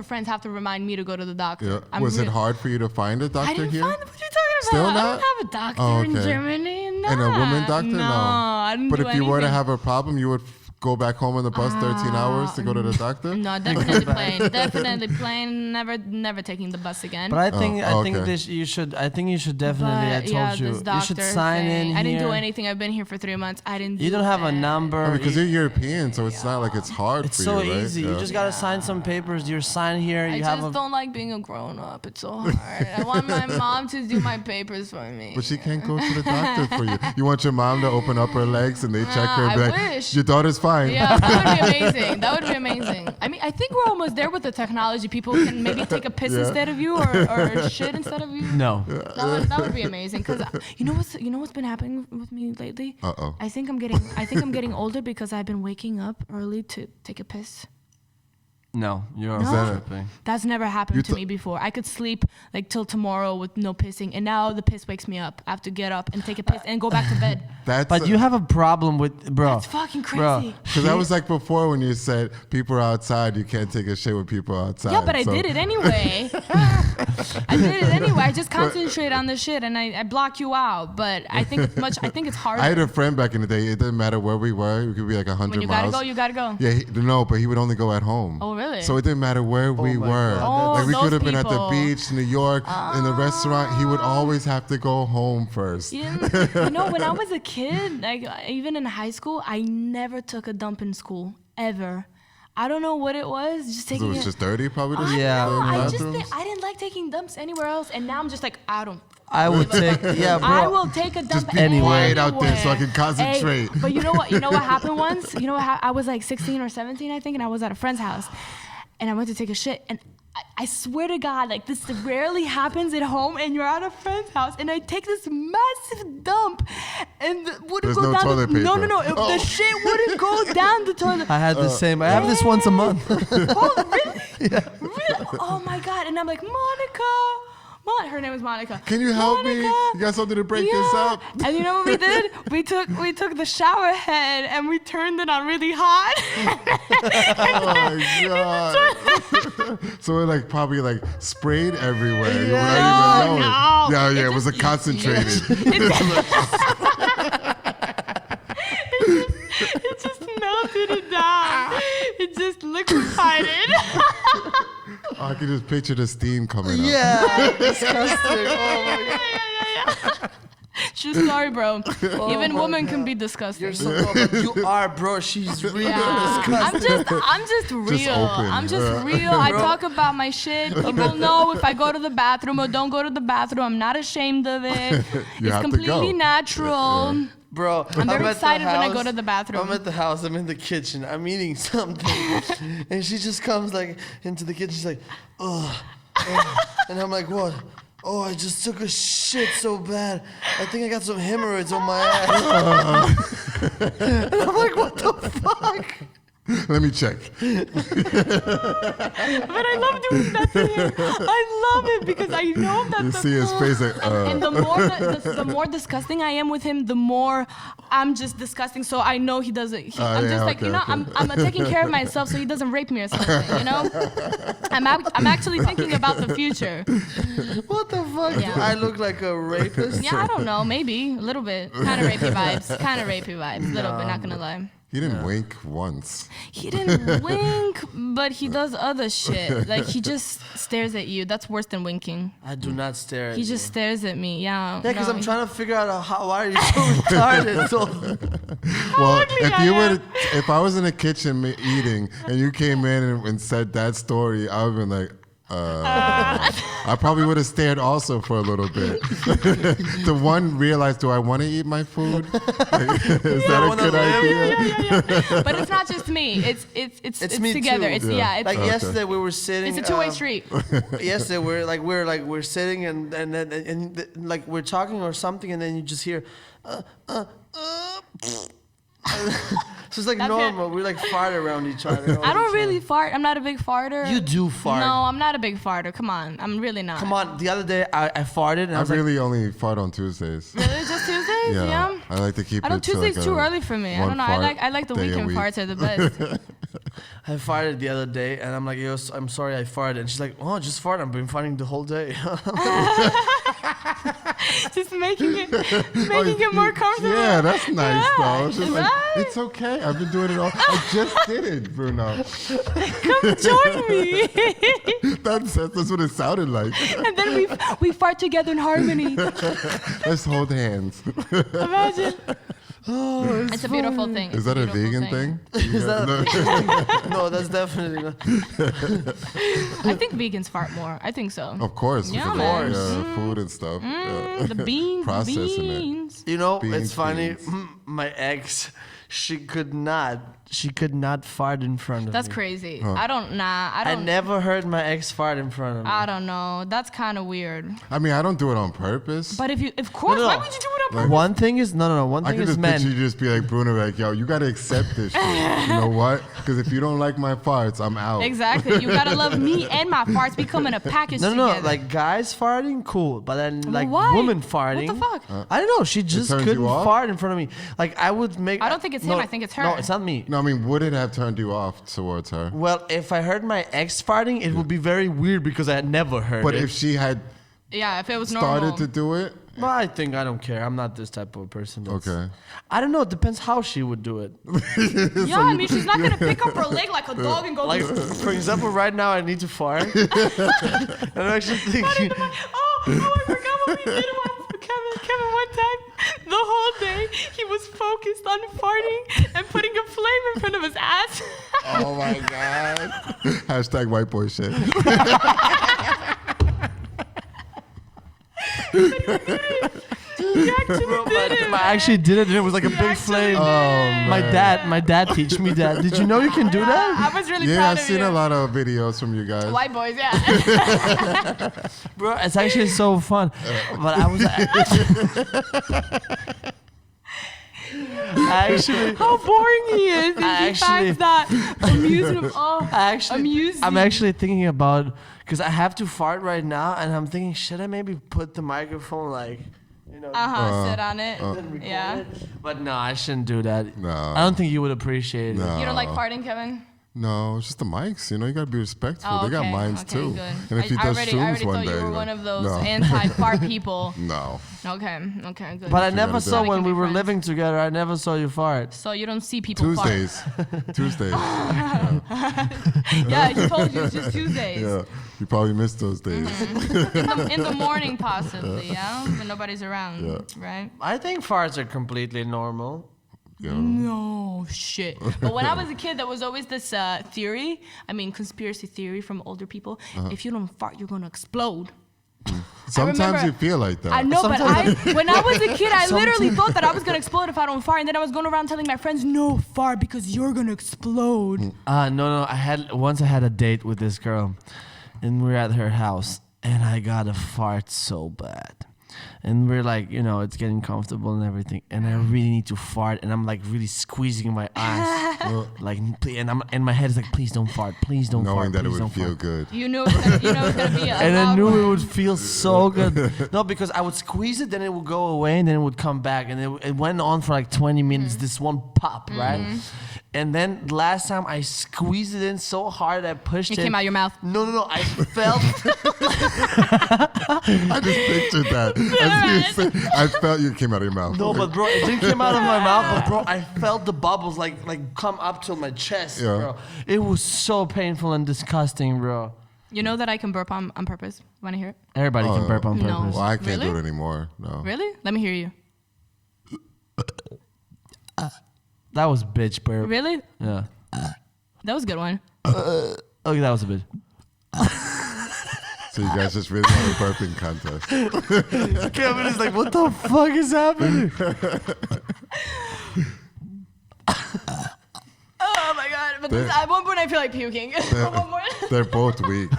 friends have to remind me to go to the doctor. Yeah. Was it hard for you to find a I doctor didn't here? find what are you talking about? Still I not? don't have a doctor Oh, in okay. Germany. No. And a woman doctor? No, I didn't But do if you were to anything. have a problem, you would go back home on the bus 13 hours to go to the doctor? No, definitely plane. Definitely plane. Never taking the bus again. But I think okay. you should definitely. I told you this doctor should sign thing. in I didn't here. do anything. I've been here for 3 months. I didn't. You don't have a it. number. Because you're European, so it's not like it's hard It's for so you, right? easy. You just gotta sign some papers. You sign here. I You have just a. don't like being a grown up. It's so hard. I want my mom to do my papers for me. But she can't go to the doctor for you. You want your mom to open up her legs and they check her and I be like, wish. your daughter's fine. Yeah, that would be amazing. That would be amazing. I mean, I think we're almost there with the technology. People can maybe take a piss instead of you, or shit instead of you. No. That would be amazing. Cause you know what's been happening with me lately? Uh-oh. I think I'm getting older because I've been waking up early to take a piss. No, you're No. tripping. That's never happened to me before. I could sleep like till tomorrow with no pissing, and now the piss wakes me up. I have to get up and take a piss and go back to bed. But you have a problem with, bro. It's fucking Bro, crazy. Because that was like before when you said people are outside, you can't take a shit with people outside. Yeah, but I So- did it anyway. I did it anyway. I just concentrate on the shit and I block you out. But I think it's harder. I had a friend back in the day. It didn't matter where we were. We could be like 100 when you miles. gotta go, you gotta go. Yeah, no, but he would only go at home. Oh, really? So it didn't matter where we my were. God, Like we those could have been at the people. beach, New York, in the restaurant. He would always have to go home first. You know, when I was a kid, like even in high school, I never took a dump in school ever. I don't know what it was. Just 'Cause taking it was just dirty, probably. I Yeah. don't know. I just bathrooms? I didn't like taking dumps anywhere else, and now I'm just like I don't. I would take, yeah, bro. I will take a dump be anywhere. quiet out there so I can anywhere. concentrate. Hey, but you know what? You know what happened once? You know what? I was like 16 or 17, I think, and I was at a friend's house, and I went to take a shit, and I swear to God, like this rarely happens at home, and you're at a friend's house, and I take this massive dump, and wouldn't There's go no down. toilet paper. No. Oh. The shit wouldn't go down the toilet. I had the same. I have this once a month. Oh, really? Really? Oh my God! And I'm like, Monica. Her name was Monica. Can you help me? Monica. You got something to break this up? And you know what we did? We took the shower head and we turned it on really hot. Oh my God. So it like probably like sprayed everywhere. You were No, not even knowing. no. Yeah, It it was a just- concentrated. It just melted it down. It just liquefied it. I can just picture the steam coming up. Yeah, disgusting. Oh my God. True story, bro. Even women can be disgusting. You're so cool, but you are, bro. She's really Yeah. disgusting. I'm just real. open. I'm just real. I talk about my shit. People know if I go to the bathroom or don't go to the bathroom. I'm not ashamed of it. You It's have to completely go. natural. Bro, I'm very at the excited when I go house- to the bathroom. I'm at the house. I'm in the kitchen. I'm eating something, and she just comes like into the kitchen. She's like, "Ugh," and I'm like, "What? Oh, I just took a shit so bad. I think I got some hemorrhoids on my ass." And I'm like, "What the fuck?" Let me check. But I love doing that to him. I love it because I know that You see his face like, and the more disgusting I am with him, the more I'm just disgusting. So I know he doesn't. I'm yeah, just like, okay, you know, okay. I'm taking care of myself so he doesn't rape me or something. You know, I'm actually thinking about the future. What the fuck? Yeah. I look like a rapist. Yeah, I don't know, maybe a little bit, kind of rapey vibes, a little bit. Not gonna lie. He didn't wink once. He didn't wink, but he does other shit. Like, he just stares at you. That's worse than winking. I do not stare at He you. just stares at me. Yeah. Yeah, because no, I'm trying to figure out why are you so retarded? Well, ugly if I you am. would, if I was in the kitchen eating and you came in and said that story, I would have been like, I probably would have stared also for a little bit. The one realized, do I want to eat my food? Like, is that a good idea? But it's not just me. It's me together. too. It's Yeah. it's, Like yesterday we were sitting. it's a two-way street. Yesterday we're sitting and like we're talking or something, and then you just hear. So it's like That's normal. We like fart around each other. I don't really fart. I'm not a big farter. You do fart. No, I'm not a big farter. Come on. I'm really not. Come on. The other day I farted and I I was like, really only fart on Tuesdays. Really? Just Tuesdays? Yeah. I like to keep I it don't. to Tuesdays like too a early for me. I one don't know. fart I like the day a weekend week. farts are the best. I farted the other day, and I'm like, yo, I'm sorry I farted. And she's like, oh, just fart. I've been farting the whole day. Just making it more comfortable. Yeah, that's nice though. It's Is just like, that- it's okay. I've been doing it all. I just did it, Bruno. Come join me. That's what it sounded like. And then we fart together in harmony. Let's hold hands. Imagine. It's a beautiful thing. Is that a vegan thing? Is that no, that's definitely not. I think vegans fart more. I think so. Of course, Yeah, because man. of the food and stuff. Yeah. The beans. Processing it. beans. You know, Beans, it's funny. beans. My ex, she could not fart in front of That's me. crazy. Huh. I never heard my ex fart in front of me. I don't know. That's kind of weird. I mean, I don't do it on purpose. But of course, No. why would you do it on Like- purpose? One thing is one I thing could is just men. picture you just be like, Bruno, like, yo, you got to accept this shit. You know what? Because if you don't like my farts, I'm out. Exactly. You gotta love me and my farts. We come in a package No, together. like guys farting, cool, but then like why? women farting. What the fuck? I don't know. She just turns you couldn't off? fart in front of me. Like I would make. I don't think it's him, I think it's her. No, it's not me. No, I mean, would it have turned you off towards her? Well, if I heard my ex farting, it would be very weird because I had never heard But it. if she had Yeah, if it was started normal. to do it, Well, I think I don't care. I'm not this type of person. okay. I don't know. It depends how she would do it. Yeah, I mean, she's not gonna pick up her leg like a dog and go. Like, for example, right now I need to fart. And I'm actually thinking. Oh, I forgot what we did once. Kevin, one time, the whole day, he was focused on farting and putting a flame in front of his ass. Oh my God. Hashtag white boy shit. He actually did it. I actually did it, and it was like a big actually flame. did. My dad teach me that. Did you know you can do that, I was really Yeah, proud I've of seen you. a lot of videos from you guys. White boys, yeah. bro? It's actually so fun. But I was. I actually. How boring he is. And I he actually- finds that amusing. Oh, amusing. I'm actually thinking about because I have to fart right now, and I'm thinking, should I maybe put the microphone like, sit on it. record Yeah. it? But no, I shouldn't do that. No. I don't think you would appreciate it. No. You don't like farting, Kevin? No, it's just the mics. You know, you gotta be respectful. Oh, They got okay. minds Okay, too. good. And if he I does already shrooms one thought day, you were like, one of those no. anti-fart people. No. Okay, good. But I You never gotta do saw it. when We we can be were friends. living together. I never saw you fart. So you don't see people Tuesdays. Tuesdays. fart. Yeah, he told you it's just Tuesdays. Yeah. You probably missed those days. In the morning, possibly, yeah? When nobody's around, Yeah. right? I think farts are completely normal. You know? No shit. But when I was a kid, there was always this conspiracy theory from older people. If you don't fart, you're gonna explode. Sometimes remember- you feel like that. I know, but when I was a kid, I literally Sometimes- thought that I was gonna explode if I don't fart, and then I was going around telling my friends, "No, fart because you're gonna explode." No. I had a date with this girl, and we were at her house, and I got a fart so bad. And we're like, it's getting comfortable and everything, and I really need to fart, and I'm like really squeezing my ass, like, and my head is like, please don't fart, please don't fart, Knowing that it please would don't feel fart. good. You know it's gonna be a And I loud knew one. it would feel so good. No, because I would squeeze it, then it would go away, and then it would come back, and it went on for like 20 minutes. This one pop, right? And then last time I squeezed it in so hard I pushed it. It came out your mouth. No. I felt. I just pictured that. I felt you came out of your mouth. No, but bro, it didn't come out of my mouth. But bro, I felt the bubbles like come up to my chest, bro. It was so painful and disgusting, bro. You know that I can burp on purpose. Want to hear it? Everybody can burp on No. purpose. Well, I can't Really? do it anymore. No. Really? Let me hear you. That was bitch burp. Really? Yeah. That was a good one. Okay, that was a bitch. So you guys just really want a burping contest. Kevin is like, what the fuck is happening? Oh my god! But this, at one point I feel like puking. At one point. They're both weak.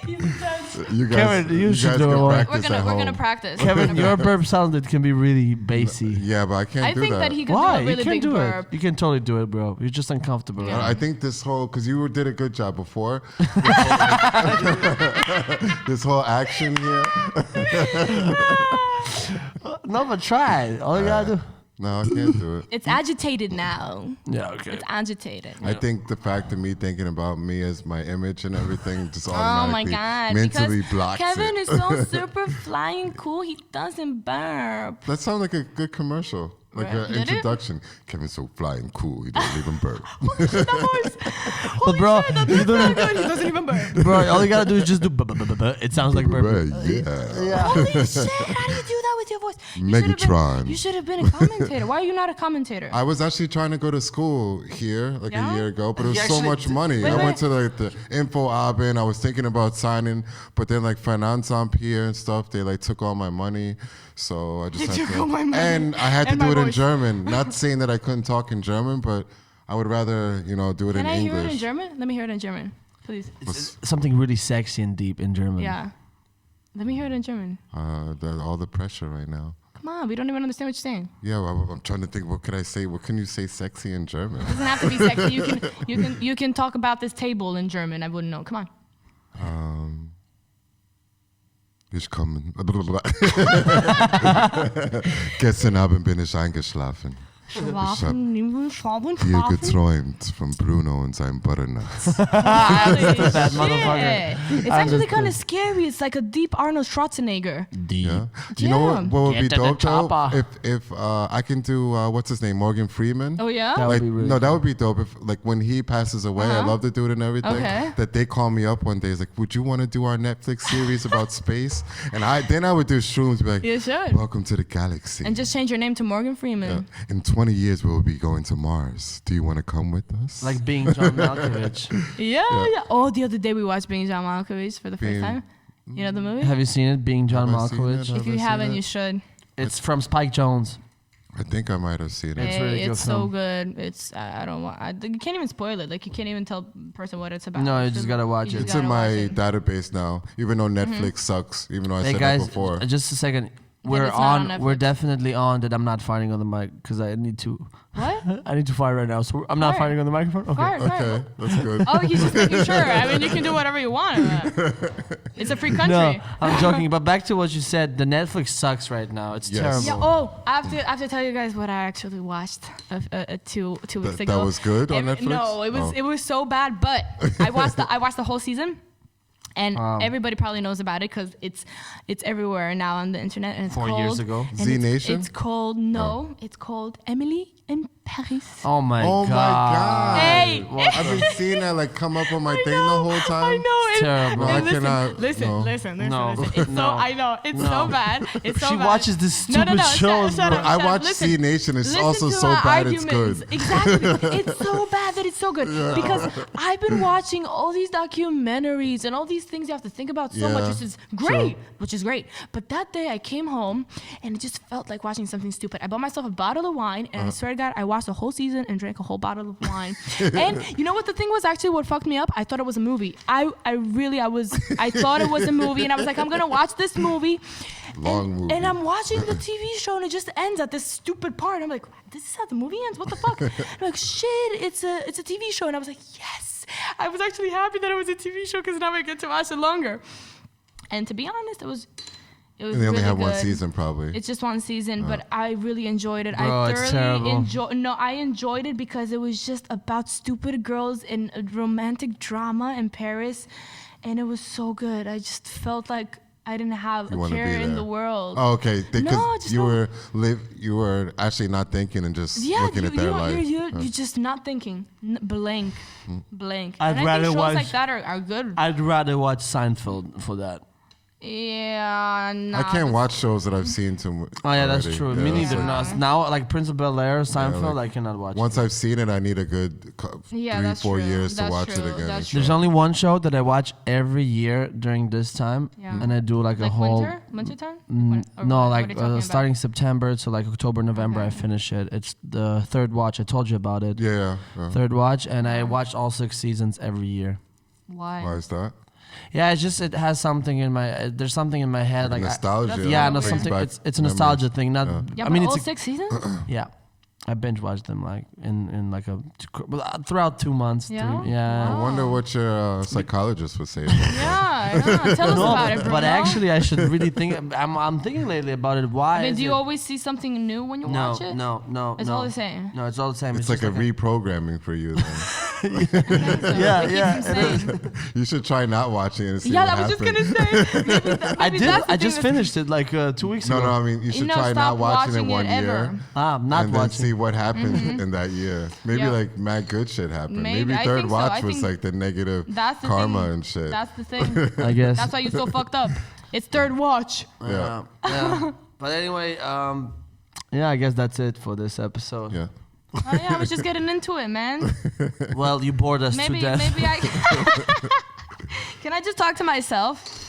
He's intense. You guys, Kevin, you should guys do can it. practice We're at gonna home. practice. Kevin, your burp sounded can be really bassy. Yeah, but I can't I do think that. that he could Why? do a really You can big do burp. it. You can totally do it, bro. You're just uncomfortable. Yeah. right? I think this whole, because you did a good job before. This whole action here. No, but try it. All you gotta do. No, I can't do it. It's agitated now. Yeah, okay. It's agitated. I think the fact of me thinking about me as my image and everything just Oh my automatically god! mentally Because blocks Kevin it. is so super flying cool. He doesn't burp. That sounds like a good commercial. Like Right. an Did it? introduction. Kevin's so flying cool, he doesn't even burp. But bro, you don't, He doesn't even burp. bro, all you gotta do is just do. It sounds like burp. Yeah. Holy shit! How do you do that with your voice? Megatron. You should have been a commentator. Why are you not a commentator? I was actually trying to go to school here like Yeah? a year ago, but it was You so actually much money. Wait, I wait. went to like the Info Abend. I was thinking about signing, but then like Finanzamt here and stuff, they like took all my money. So I just They had took to, all my money. and I had to And do my it in voice. German. Not saying that I couldn't talk in German, but I would rather, do it Can in I English. hear it in German? Let me hear it in German, please. It's something really sexy and deep in German. Yeah. Let me hear it in German. All the pressure right now. Come on, we don't even understand what you're saying. Yeah, well, I'm trying to think. What could I say? What can you say sexy in German? It doesn't have to be sexy. You can talk about this table in German. I wouldn't know. Come on. Ich komme. Gestern Abend bin ich eingeschlafen. Hier geträumt von Bruno und seinem Butternuts. That motherfucker. It's actually kind of scary. It's like a deep Arnold Schwarzenegger. Yeah. You know Yeah. what would be Get to the dope though? chopper. If I can do what's his name, Morgan Freeman. Oh yeah. That would Like be really no, that would be dope. If like when he passes away, I love to do it and everything. Okay. That they call me up one day, it's like, would you want to do our Netflix series about space? And I would do shrooms, be like, You should. welcome to the galaxy. And just change your name to Morgan Freeman. In 20 years, we'll be going to Mars. Do you want to come with us? Like being John Malkovich. Yeah. Oh, the other day we watched Being John Malkovich for the first Being- time. You know the movie? Have you seen it? Being John Have I seen Malkovich. it? If Have you I seen haven't, it? you should. It's from Spike Jonze. I think I might have seen it. It's Hey, really good it's so film. good. It's I don't want. You can't even spoil it. Like you can't even tell the person what it's about. No, you just gotta watch you it. just It's in gotta my watch it. database now, even though Netflix sucks, even though I Hey said guys, that before. just a second. We're it's not on on. We're Netflix. definitely on. That I'm not farting on the mic because I need to. What? I need to fart right now. So I'm not Fart. farting on the microphone. Okay. Fart, fart. Okay, that's good. Oh, he's just making sure. I mean, you can do whatever you want. It's a free country. No, I'm joking. But back to what you said. The Netflix sucks right now. It's Yes. terrible. Yeah. Oh, I have to tell you guys what I actually watched two weeks That ago. was good on Netflix? No, it was Oh. it was so bad. But I watched the whole season, and everybody probably knows about it because it's everywhere now on the internet. And it's 4 called, years ago. and Z Nation? It's called It's called Emily in Paris. Oh my Oh god. my god! Hey. I've been seeing that like come up on my thing the whole time. I know It's terrible. No, I listen, cannot- listen, no. listen. No. It's No. so I know it's No. so bad. It's so She bad. watches this stupid no, shows, Shut bro. up, I shut up. watch Listen, Z Nation. It's listen also to so my bad it's arguments. good. Exactly. It's so bad that it's so good because I've been watching all these documentaries and all these things you have to think about so much, Yeah. which is great. But that day I came home and it just felt like watching something stupid. I bought myself a bottle of wine and I swear to God, I watched the whole season and drank a whole bottle of wine. And you know what the thing was actually what fucked me up? I thought it was a movie. I thought it was a movie and I was like, I'm gonna watch this movie. Long movie. And I'm watching the TV show and it just ends at this stupid part. I'm like, this is how the movie ends? What the fuck? I'm like, shit, it's a TV show. And I was like, yes. I was actually happy that it was a TV show because now I get to watch it longer. And to be honest, It was And they only really have one good. season, probably. It's just one season, but I really enjoyed it. Bro, I it's thoroughly terrible. I enjoyed it because it was just about stupid girls in a romantic drama in Paris, and it was so good. I just felt like I didn't have You a wanna be care in there. the world. Oh, okay. Because No, just you were actually not thinking and just Yeah, looking at their life. you're just not thinking. Blank. Blank. I'd And I rather think shows watch- like that are good. I'd rather watch Seinfeld for that. Yeah, nah, I can't watch shows that I've seen too. Oh yeah, that's already. true. Yeah, Me neither. so- No, now like Prince of Bel Air, Seinfeld, like, I cannot watch. Once I've seen it, I need a good Yeah, 3-4 that's years true. to watch That's it true. again. That's There's only one show that I watch every year during this time, Yeah. and I do like a Like whole. winter time? Or No, what like are you talking about? starting September to like October, November, I Okay. finish it. It's the third watch. I told you about it. Yeah. Third watch, and I watch all 6 seasons every year. Why? Why is that? Yeah, it's just it has something in my. There's something in my head like Nostalgia. yeah, like, no, brings something. back It's a nostalgia memories. thing. Not. Yeah, I but mean, all it's 6 seasons? yeah. I binge watched them like in like throughout 2 months. Yeah? Yeah. I Wow. wonder what your psychologist would say. About that. Yeah, I know. Tell us No, about it, Bruno. but actually, I should really think. I'm thinking lately about it. Why? I mean, is do you it- always see something new when you No, watch it? no. It's no. all the same. No, it's all the same. It's like just a reprogramming for you. Then. Yeah, It yeah. keeps you sane. You should try not watching it and see Yeah, what I was just happens. gonna say. I maybe did. that's the I thing just that's- finished it like 2 weeks No, ago. I mean you should know, try stop not watching it watching one it year. ever. I'm not and then watching. see what happens in that year. Maybe Yeah. like mad good shit happened. Maybe. Maybe I third think so. watch I was think like the negative That's the karma thing. and shit. That's the thing. I guess. That's why you're so fucked up. It's third watch. Yeah. Yeah. But anyway, yeah, I guess that's it for this episode. Yeah. Oh yeah, I was just getting into it, man. Well, you bored us Maybe to death. maybe I can I just talk to myself?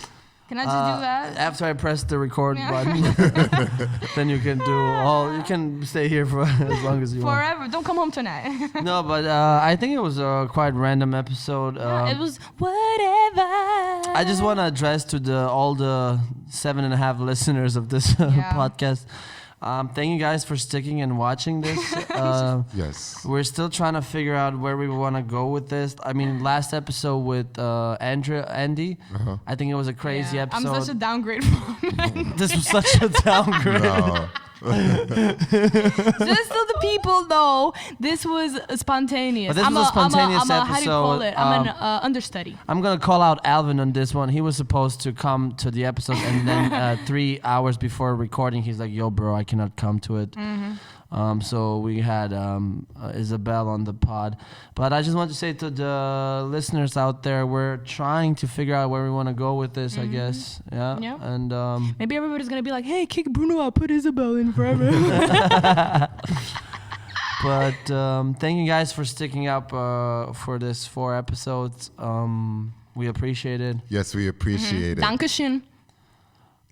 Can I just do that? After I press the record Yeah. button, then you can do all. You can stay here for as long as you want. Forever. Don't come home tonight. No, but I think it was a quite random episode. It was whatever. I just want to address to all the 7.5 listeners of this Yeah. podcast. Thank you guys for sticking and watching this. Yes. We're still trying to figure out where we want to go with this. I mean, last episode with Andy, I think it was a crazy Yeah, episode. I'm such a downgrade from This was such a downgrade. No. Just so the people know, this was spontaneous. But this was a spontaneous How do you call episode. it? I'm an understudy. I'm gonna call out Alvin on this one. He was supposed to come to the episode, and then 3 hours before recording, he's like, "Yo, bro, I cannot come to it." So we had Isabelle on the pod. But I just want to say to the listeners out there, we're trying to figure out where we want to go with this. I guess, yeah. Yeah. And Maybe everybody's gonna be like, "Hey, kick Bruno out, put Isabelle in forever." but thank you guys for sticking up for this 4 episodes. We appreciate it. Yes, we appreciate it. Dankeschön.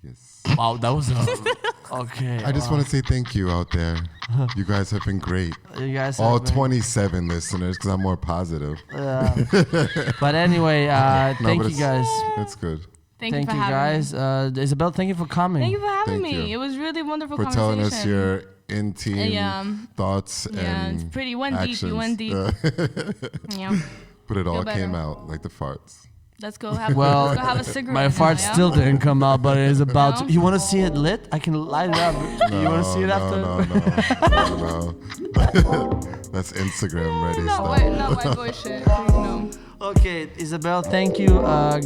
Yes. Wow, that was okay. I just want to say thank you out there. You guys have been great. you guys All have been- 27 listeners, because I'm more positive. But anyway, No, thank but you guys. It's good. Thank Thank you for you having guys. me. Isabelle, thank you for coming. Thank you for having Thank me. you. It was really wonderful For conversation. telling us your in-team Yeah. thoughts Yeah, and it's pretty. Went deep. You actions. went deep. Yeah. But it all Feel came better. out like the farts. Let's go have. Well, let's go have a cigarette. my now, fart yeah? still didn't come out, but it is about to. No? You want to see it lit? I can light it up. You want to see it after? No. That's Instagram ready No, stuff. wait, no white boy shit. Please, no. Okay, Isabelle, thank you.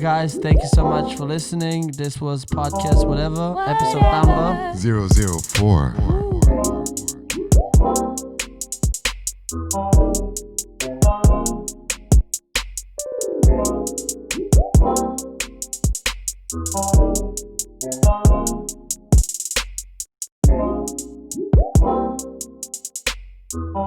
Guys, thank you so much for listening. This was Podcast Whatever, episode number. 004. Oh.